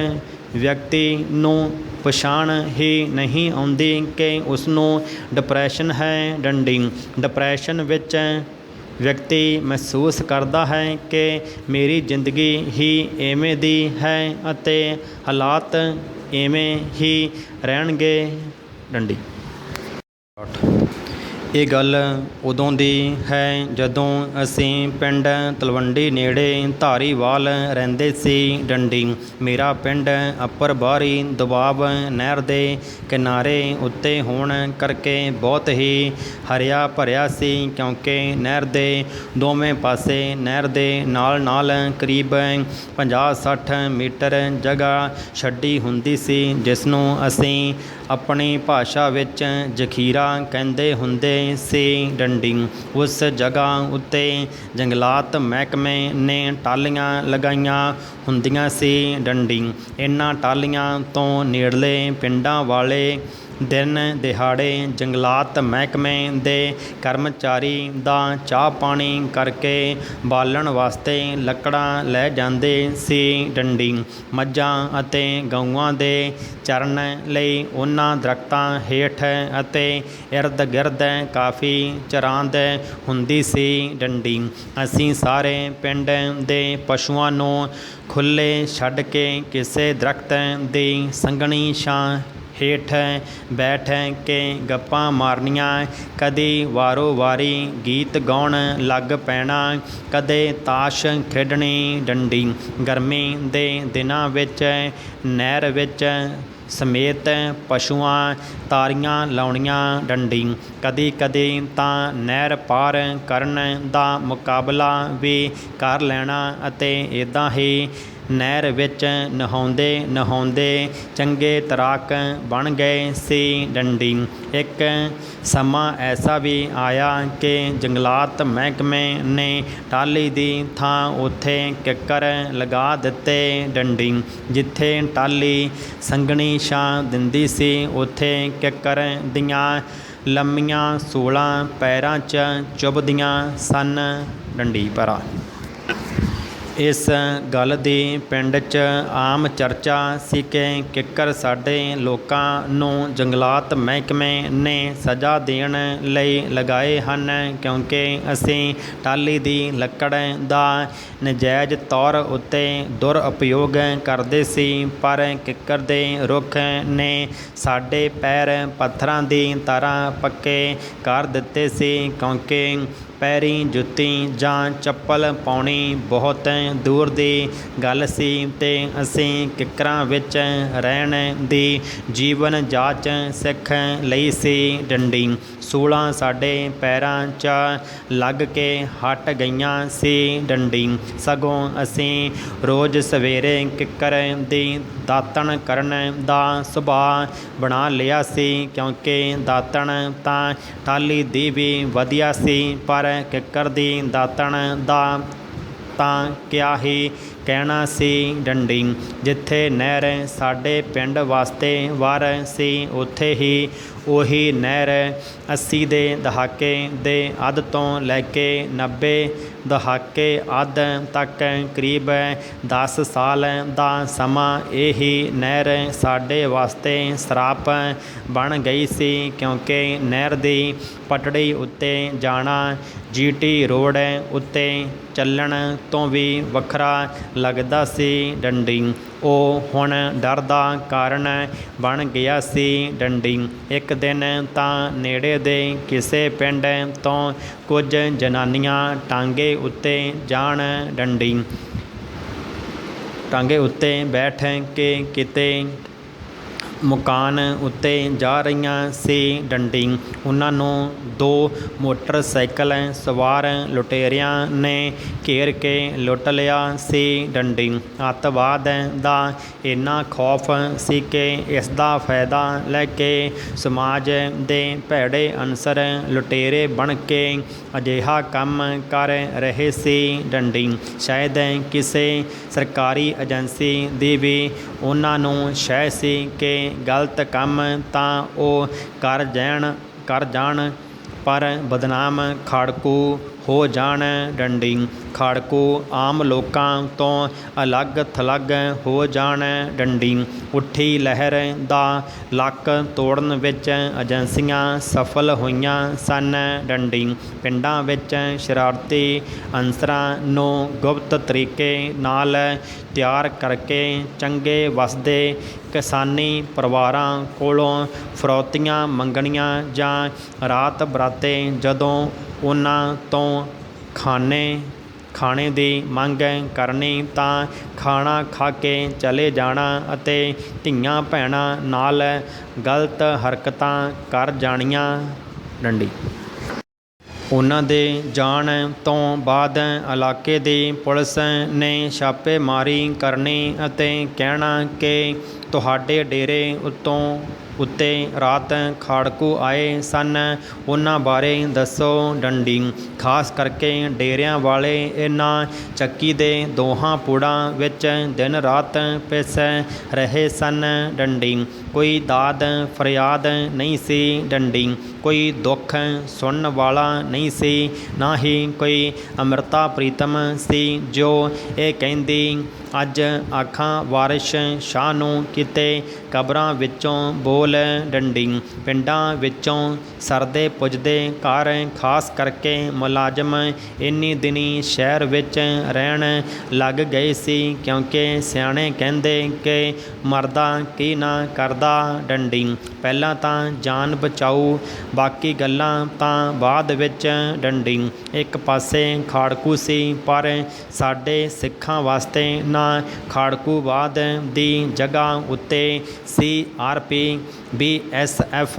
ਵਿਅਕਤੀ ਨੂੰ ਪਛਾਣ ਹੀ ਨਹੀਂ ਆਉਂਦੀ ਕਿ ਉਸ ਨੂੰ ਡਿਪਰੈਸ਼ਨ ਹੈ। ਡੰਡੀ ਡਿਪਰੈਸ਼ਨ ਵਿੱਚ ਵਿਅਕਤੀ ਮਹਿਸੂਸ ਕਰਦਾ ਹੈ ਕਿ ਮੇਰੀ ਜ਼ਿੰਦਗੀ ਹੀ ਇਵੇਂ ਦੀ ਹੈ ਅਤੇ ਹਾਲਾਤ ਇਵੇਂ ਹੀ ਰਹਿਣਗੇ। ਡੰਡੀ ਇਹ ਗੱਲ ਉਦੋਂ ਦੀ ਹੈ ਜਦੋਂ ਅਸੀਂ ਪਿੰਡ ਤਲਵੰਡੀ ਨੇੜੇ ਧਾਰੀਵਾਲ ਰਹਿੰਦੇ ਸੀ। ਡੰਡੀ ਮੇਰਾ ਪਿੰਡ ਅੱਪਰ ਬਾਹਰੀ ਦੁਆਬ ਨਹਿਰ ਦੇ ਕਿਨਾਰੇ ਉੱਤੇ ਹੋਣ ਕਰਕੇ ਬਹੁਤ ਹੀ ਹਰਿਆ ਭਰਿਆ ਸੀ, ਕਿਉਂਕਿ ਨਹਿਰ ਦੇ ਦੋਵੇਂ ਪਾਸੇ ਨਹਿਰ ਦੇ ਨਾਲ ਕਰੀਬ 50-60 ਮੀਟਰ ਜਗ੍ਹਾ ਛੱਡੀ ਹੁੰਦੀ ਸੀ, ਜਿਸ ਨੂੰ ਅਸੀਂ ਆਪਣੀ ਭਾਸ਼ਾ ਵਿੱਚ ਜ਼ਖੀਰਾ ਕਹਿੰਦੇ ਹੁੰਦੇ ਸੀ। ਡੰਡੀ ਉਸ ਜਗ੍ਹਾ ਉੱਤੇ ਜੰਗਲਾਤ ਮਹਿਕਮੇ ਨੇ ਟਾਹਲੀਆਂ ਲਗਾਈਆਂ ਹੁੰਦੀਆਂ ਸੀ। ਡੰਡੀ ਇਹਨਾਂ ਟਾਹਲੀਆਂ ਤੋਂ ਨੇੜਲੇ ਪਿੰਡਾਂ ਵਾਲੇ ਦਿਨ ਦਿਹਾੜੇ ਜੰਗਲਾਤ ਮਹਿਕਮੇ ਦੇ ਕਰਮਚਾਰੀ ਦਾ ਚਾਹ ਪਾਣੀ ਕਰਕੇ ਬਾਲਣ ਵਾਸਤੇ ਲੱਕੜਾਂ ਲੈ ਜਾਂਦੇ ਸੀ। ਡੰਡੀ ਮੱਝਾਂ ਅਤੇ ਗਊਆਂ ਦੇ ਚਰਨ ਲਈ ਉਹਨਾਂ ਦਰਖਤਾਂ ਹੇਠ ਅਤੇ ਇਰਦ ਗਿਰਦ ਕਾਫੀ ਚਰਾਂਦ ਹੁੰਦੀ ਸੀ। ਡੰਡੀ ਅਸੀਂ ਸਾਰੇ ਪਿੰਡ ਦੇ ਪਸ਼ੂਆਂ ਨੂੰ ਖੁੱਲ੍ਹੇ ਛੱਡ ਕੇ ਕਿਸੇ ਦਰਖਤ ਦੀ ਸੰਘਣੀ ਛਾਂ ਹੇਠ ਬੈਠ ਕੇ ਗੱਪਾਂ ਮਾਰਨੀਆਂ, ਕਦੇ ਵਾਰੋ ਵਾਰੀ ਗੀਤ ਗਾਉਣ ਲੱਗ ਪੈਣਾ, ਕਦੇ ਤਾਸ਼ ਖੇਡਣੀ ਡੰਡੀ। ਗਰਮੀ ਦੇ ਦਿਨਾਂ ਵਿੱਚ ਨਹਿਰ ਵਿੱਚ ਸਮੇਤ ਪਸ਼ੂਆਂ ਤਾਰੀਆਂ ਲਾਉਣੀਆਂ ਡੰਡੀ। ਕਦੀ ਕਦੀ ਤਾਂ ਨਹਿਰ ਪਾਰ ਕਰਨ ਦਾ ਮੁਕਾਬਲਾ ਵੀ ਕਰ ਲੈਣਾ ਅਤੇ ਇੱਦਾਂ ਹੀ ਨਹਿਰ ਵਿੱਚ ਨਹਾਉਂਦੇ ਨਹਾਉਂਦੇ ਚੰਗੇ ਤੈਰਾਕ ਬਣ ਗਏ ਸੀ ਡੰਡੀ। ਇੱਕ ਸਮਾਂ ਐਸਾ ਵੀ ਆਇਆ ਕਿ ਜੰਗਲਾਤ ਮਹਿਕਮੇ ਨੇ ਟਾਹਲੀ ਦੀ ਥਾਂ ਉੱਥੇ ਕਿੱਕਰ ਲਗਾ ਦਿੱਤੇ ਡੰਡੀ। ਜਿੱਥੇ ਟਾਹਲੀ ਸੰਘਣੀ ਛਾਂ ਦਿੰਦੀ ਸੀ ਉੱਥੇ ਕਿੱਕਰ ਦੀਆਂ ਲੰਮੀਆਂ ਸੂਲਾਂ ਪੈਰਾਂ 'ਚ ਚੁੱਭਦੀਆਂ ਸਨ ਡੰਡੀ ਭਰਾ। ਇਸ ਗੱਲ ਦੀ ਪਿੰਡ 'ਚ ਆਮ ਚਰਚਾ ਸੀ ਕਿ ਕਿੱਕਰ ਸਾਡੇ ਲੋਕਾਂ ਨੂੰ ਜੰਗਲਾਤ ਮਹਿਕਮੇ ਨੇ ਸਜ਼ਾ ਦੇਣ ਲਈ ਲਗਾਏ ਹਨ, ਕਿਉਂਕਿ ਅਸੀਂ ਟਾਹਲੀ ਦੀ ਲੱਕੜ ਦਾ ਨਜਾਇਜ਼ ਤੌਰ ਉੱਤੇ ਦੁਰਉਪਯੋਗ ਕਰਦੇ ਸੀ। ਪਰ ਕਿੱਕਰ ਦੇ ਰੁੱਖ ਨੇ ਸਾਡੇ ਪੈਰ ਪੱਥਰਾਂ ਦੀ ਤਰ੍ਹਾਂ ਪੱਕੇ ਕਰ ਦਿੱਤੇ ਸੀ, ਕਿਉਂਕਿ ਪੈਰੀਂ ਜੁੱਤੀ ਜਾਂ ਚੱਪਲ ਪਾਉਣੀ ਬਹੁਤ ਦੂਰ ਦੀ ਗੱਲ ਸੀ ਅਤੇ ਅਸੀਂ ਕਿੱਕਰਾਂ ਵਿੱਚ ਰਹਿਣ ਦੀ ਜੀਵਨ ਜਾਚ ਸਿੱਖ ਲਈ ਸੀ ਡੰਡੀ। ਸੂਲਾਂ ਸਾਡੇ ਪੈਰਾਂ 'ਚ ਲੱਗ ਕੇ ਹਟ ਗਈਆਂ ਸੀ ਡੰਡੀ। ਸਗੋਂ ਅਸੀਂ ਰੋਜ਼ ਸਵੇਰੇ ਕਿੱਕਰ ਦੀ ਦਾਤਣ ਕਰਨ ਦਾ ਸੁਭਾਅ ਬਣਾ ਲਿਆ ਸੀ, ਕਿਉਂਕਿ ਦਾਤਣ ਤਾਂ ਟਾਹਲੀ ਦੀ ਵੀ ਵਧੀਆ ਸੀ, ਪਰ ਕਿੱਕਰ ਦੀ ਦਾਤਣ ਦਾ ਤਾਂ ਕਿਆ ਹੀ ਕਹਿਣਾ ਸੀ ਡੰਡੀ। ਜਿੱਥੇ ਨਹਿਰ ਸਾਡੇ ਪਿੰਡ ਵਾਸਤੇ ਵਰ ਸੀ, ਉੱਥੇ ਹੀ ਉਹੀ ਨਹਿਰ 80 ਦੇ ਦਹਾਕੇ ਦੇ ਅੱਧ ਤੋਂ ਲੈ ਕੇ 90 ਦਹਾਕੇ ਅੱਧ ਤੱਕ ਕਰੀਬ 10 ਸਾਲ ਦਾ ਸਮਾਂ ਇਹੀ ਨਹਿਰ ਸਾਡੇ ਵਾਸਤੇ ਸਰਾਪ ਬਣ ਗਈ ਸੀ, ਕਿਉਂਕਿ ਨਹਿਰ ਦੀ ਪਟੜੀ ਉੱਤੇ ਜਾਣਾ GT ਰੋਡ ਉੱਤੇ ਚੱਲਣ ਤੋਂ ਵੀ ਵੱਖਰਾ ਲੱਗਦਾ ਸੀ ਡੰਡੀ। ਉਹ ਹੁਣ ਡਰ ਦਾ ਕਾਰਨ ਬਣ ਗਿਆ ਸੀ ਡੰਡੀ। ਇੱਕ ਦਿਨ ਤਾਂ ਨੇੜੇ ਦੇ ਕਿਸੇ ਪਿੰਡ ਤੋਂ ਕੁਝ ਜਨਾਨੀਆਂ ਟਾਂਗੇ ਉੱਤੇ ਜਾਣ ਡੰਡੀ, ਟਾਂਗੇ ਉੱਤੇ ਬੈਠ ਕੇ ਕਿਤੇ ਮਕਾਨ ਉੱਤੇ ਜਾ ਰਹੀਆਂ ਸੀ ਡੰਡੀ। ਉਹਨਾਂ ਨੂੰ 2 ਮੋਟਰਸਾਈਕਲ ਸਵਾਰ ਲੁਟੇਰਿਆਂ ਨੇ ਘੇਰ ਕੇ ਲੁੱਟ ਲਿਆ ਸੀ ਡੰਡੀ। ਅੱਤਵਾਦ ਦਾ ਇੰਨਾ ਖੌਫ ਸੀ ਕਿ ਇਸ ਦਾ ਫਾਇਦਾ ਲੈ ਕੇ ਸਮਾਜ ਦੇ ਭੈੜੇ ਅਨਸਰ ਲੁਟੇਰੇ ਬਣ ਕੇ ਅਜਿਹਾ ਕੰਮ ਕਰ ਰਹੇ ਸੀ ਡੰਡੀ। ਸ਼ਾਇਦ ਕਿਸੇ ਸਰਕਾਰੀ ਏਜੰਸੀ ਦੀ ਵੀ ਉਹਨਾਂ ਨੂੰ ਸ਼ੈ ਸੀ ਕਿ ਗਲਤ ਕੰਮ ਤਾਂ ਉਹ ਕਰ ਜਾਣ ਪਰ ਬਦਨਾਮ ਖਾੜਕੂ ਹੋ ਜਾਣ ਡੰਡੀ। ਖਾੜਕੂ ਆਮ ਲੋਕਾਂ ਤੋਂ ਅਲੱਗ ਥਲੱਗ ਹੋ ਜਾਣ ਡੰਡੀ। ਉੱਠੀ ਲਹਿਰ ਦਾ ਲੱਕ ਤੋੜਨ ਵਿੱਚ ਏਜੰਸੀਆਂ ਸਫਲ ਹੋਈਆਂ ਸਨ ਡੰਡੀ। ਪਿੰਡਾਂ ਵਿੱਚ ਸ਼ਰਾਰਤੀ ਅਨਸਰਾਂ ਨੂੰ ਗੁਪਤ ਤਰੀਕੇ ਨਾਲ ਤਿਆਰ ਕਰਕੇ ਚੰਗੇ ਵਸਦੇ ਕਿਸਾਨੀ ਪਰਿਵਾਰਾਂ ਕੋਲੋਂ ਫਰੌਤੀਆਂ ਮੰਗਣੀਆਂ ਜਾਂ ਰਾਤ ਬਰਾਤੇ ਜਦੋਂ ਉਹਨਾਂ ਤੋਂ ਖਾਣੇ ਦੀ ਮੰਗ ਕਰਨੀ ਤਾਂ ਖਾਣਾ ਖਾ ਕੇ ਚਲੇ ਜਾਣਾ ਅਤੇ ਧੀਆਂ ਭੈਣਾਂ ਨਾਲ ਗਲਤ ਹਰਕਤਾਂ ਕਰ ਜਾਣੀਆਂ ਡੰਡੀ। ਉਹਨਾਂ ਦੇ ਜਾਣ ਤੋਂ ਬਾਅਦ ਇਲਾਕੇ ਦੀ ਪੁਲਿਸ ਨੇ ਛਾਪੇਮਾਰੀ ਕਰਨੀ ਅਤੇ ਕਹਿਣਾ ਕਿ ਤੁਹਾਡੇ ਡੇਰੇ ਉੱਤੇ ਰਾਤ ਖਾੜਕੂ ਆਏ ਸਨ, ਉਹਨਾਂ ਬਾਰੇ ਦੱਸੋ ਡੰਡੀ। ਖਾਸ ਕਰਕੇ ਡੇਰਿਆਂ ਵਾਲੇ ਇਹਨਾਂ ਚੱਕੀ ਦੇ ਦੋਹਾਂ ਪੁੜਾਂ ਵਿੱਚ ਦਿਨ ਰਾਤ ਪਿਸ ਰਹੇ ਸਨ ਡੰਡੀ। ਕੋਈ ਦਾਦ ਫਰਿਆਦ ਨਹੀਂ ਸੀ ਡੰਡੀ, ਕੋਈ ਦੁੱਖ ਸੁਣਨ ਵਾਲਾ ਨਹੀਂ ਸੀ, ਨਾ ਹੀ ਕੋਈ ਅੰਮ੍ਰਿਤਾ ਪ੍ਰੀਤਮ ਸੀ ਜੋ ਇਹ ਕਹਿੰਦੀ ਅੱਜ ਆਖਾਂ ਵਾਰਿਸ ਸ਼ਾਹ ਨੂੰ ਕਿਤੇ ਕਬਰਾਂ ਵਿੱਚੋਂ ਬੋਲ ਡੰਡੀ। ਪਿੰਡਾਂ ਵਿੱਚੋਂ ਸਰਦੇ ਪੁੱਜਦੇ ਘਰ ਖਾਸ ਕਰਕੇ ਮੁਲਾਜ਼ਮ ਇੰਨੀ ਦਿਨੀ ਸ਼ਹਿਰ ਵਿੱਚ ਰਹਿਣ ਲੱਗ ਗਏ ਸੀ, ਕਿਉਂਕਿ ਸਿਆਣੇ ਕਹਿੰਦੇ ਕਿ ਮਰਦਾ ਕੀ ਨਾ ਕਰਦਾ ਸਦਾ ਡੰਡੀ। ਪਹਿਲਾਂ ਤਾਂ ਜਾਨ ਬਚਾਊ, ਬਾਕੀ ਗੱਲਾਂ ਤਾਂ ਬਾਅਦ ਵਿੱਚ ਡੰਡੀ। ਇੱਕ ਪਾਸੇ ਖਾੜਕੂ ਸੀ, ਪਰ ਸਾਡੇ ਸਿੱਖਾਂ ਵਾਸਤੇ ਨਾ ਖਾੜਕੂਵਾਦ ਦੀ ਜਗ੍ਹਾ ਉੱਤੇ CRP, BSF,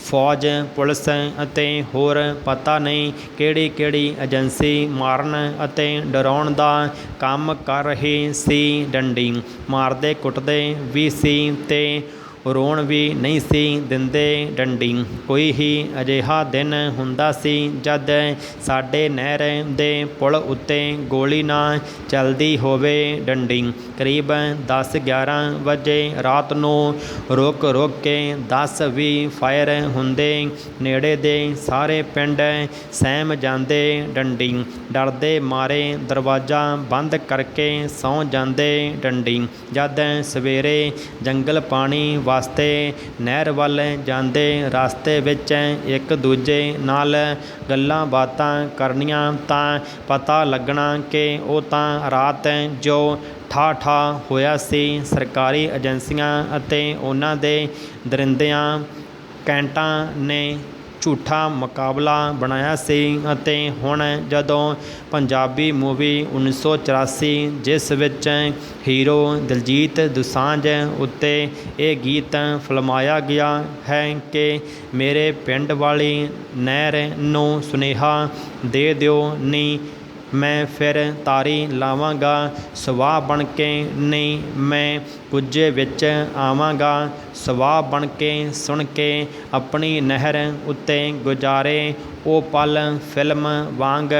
ਫੌਜ, ਪੁਲਿਸ ਅਤੇ ਹੋਰ ਪਤਾ ਨਹੀਂ ਕਿਹੜੀ ਕਿਹੜੀ ਏਜੰਸੀ ਮਾਰਨ ਅਤੇ ਡਰਾਉਣ ਦਾ ਕੰਮ ਕਰ ਰਹੀ ਸੀ ਡੰਡੀ। ਮਾਰਦੇ ਕੁੱਟਦੇ ਵੀ ਸੀ ਤੇ ਰੋਣ ਵੀ ਨਹੀਂ ਸੀ ਦਿੰਦੇ ਡੰਡੀ। ਕੋਈ ਹੀ ਅਜਿਹਾ ਦਿਨ ਹੁੰਦਾ ਸੀ ਜਦ ਸਾਡੇ ਨਹਿਰ ਦੇ ਪੁਲ ਉੱਤੇ ਗੋਲੀ ਨਾ ਚੱਲਦੀ ਹੋਵੇ ਡੰਡੀ। ਕਰੀਬ 10-11 ਵਜੇ ਰਾਤ ਨੂੰ ਰੁਕ ਰੁਕ ਕੇ 10-20 ਫਾਇਰ ਹੁੰਦੇ। ਨੇੜੇ ਦੇ ਸਾਰੇ ਪਿੰਡ ਸਹਿਮ ਜਾਂਦੇ ਡੰਡੀ। ਡਰਦੇ ਮਾਰੇ ਦਰਵਾਜ਼ਾ ਬੰਦ ਕਰਕੇ ਸੌਂ ਜਾਂਦੇ ਡੰਡੀ। ਜਦ ਸਵੇਰੇ ਜੰਗਲ ਪਾਣੀ ਵਾਸਤੇ ਨਹਿਰ ਵੱਲ ਜਾਂਦੇ, ਰਸਤੇ ਵਿੱਚ ਇੱਕ ਦੂਜੇ ਨਾਲ ਗੱਲਾਂ ਬਾਤਾਂ ਕਰਨੀਆਂ ਤਾਂ ਪਤਾ ਲੱਗਣਾ ਕਿ ਉਹ ਤਾਂ ਰਾਤ ਜੋ ਠਾ ਹੋਇਆ ਸੀ, ਸਰਕਾਰੀ ਏਜੰਸੀਆਂ ਅਤੇ ਉਹਨਾਂ ਦੇ ਦਰਿੰਦਿਆਂ ਕੈਂਟਾਂ ਨੇ ਝੂਠਾ ਮੁਕਾਬਲਾ ਬਣਾਇਆ ਸੀ। ਅਤੇ ਹੁਣ ਜਦੋਂ ਪੰਜਾਬੀ ਮੂਵੀ 1984 ਜਿਸ ਵਿੱਚ ਹੀਰੋ ਦਿਲਜੀਤ ਦੋਸਾਂਝ ਉੱਤੇ ਇਹ ਗੀਤ ਫਿਲਮਾਇਆ ਗਿਆ ਹੈ ਕਿ ਮੇਰੇ ਪਿੰਡ ਵਾਲੀ ਨਹਿਰ ਨੂੰ ਸੁਨੇਹਾ ਦੇ ਦਿਓ ਨੀ, ਮੈਂ ਫਿਰ ਤਾਰੀ ਲਾਵਾਂਗਾ ਸਵਾਹ ਬਣ ਕੇ, ਨਹੀਂ ਮੈਂ ਕੁੱਜੇ ਵਿੱਚ ਆਵਾਂਗਾ ਸਵਾਹ ਬਣ ਕੇ। ਸੁਣ ਕੇ ਆਪਣੀ ਨਹਿਰ ਉੱਤੇ ਗੁਜ਼ਾਰੇ ਉਹ ਪਲ ਫਿਲਮ ਵਾਂਗ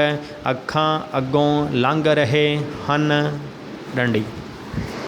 ਅੱਖਾਂ ਅੱਗੋਂ ਲੰਘ ਰਹੇ ਹਨ ਡੰਡੀ।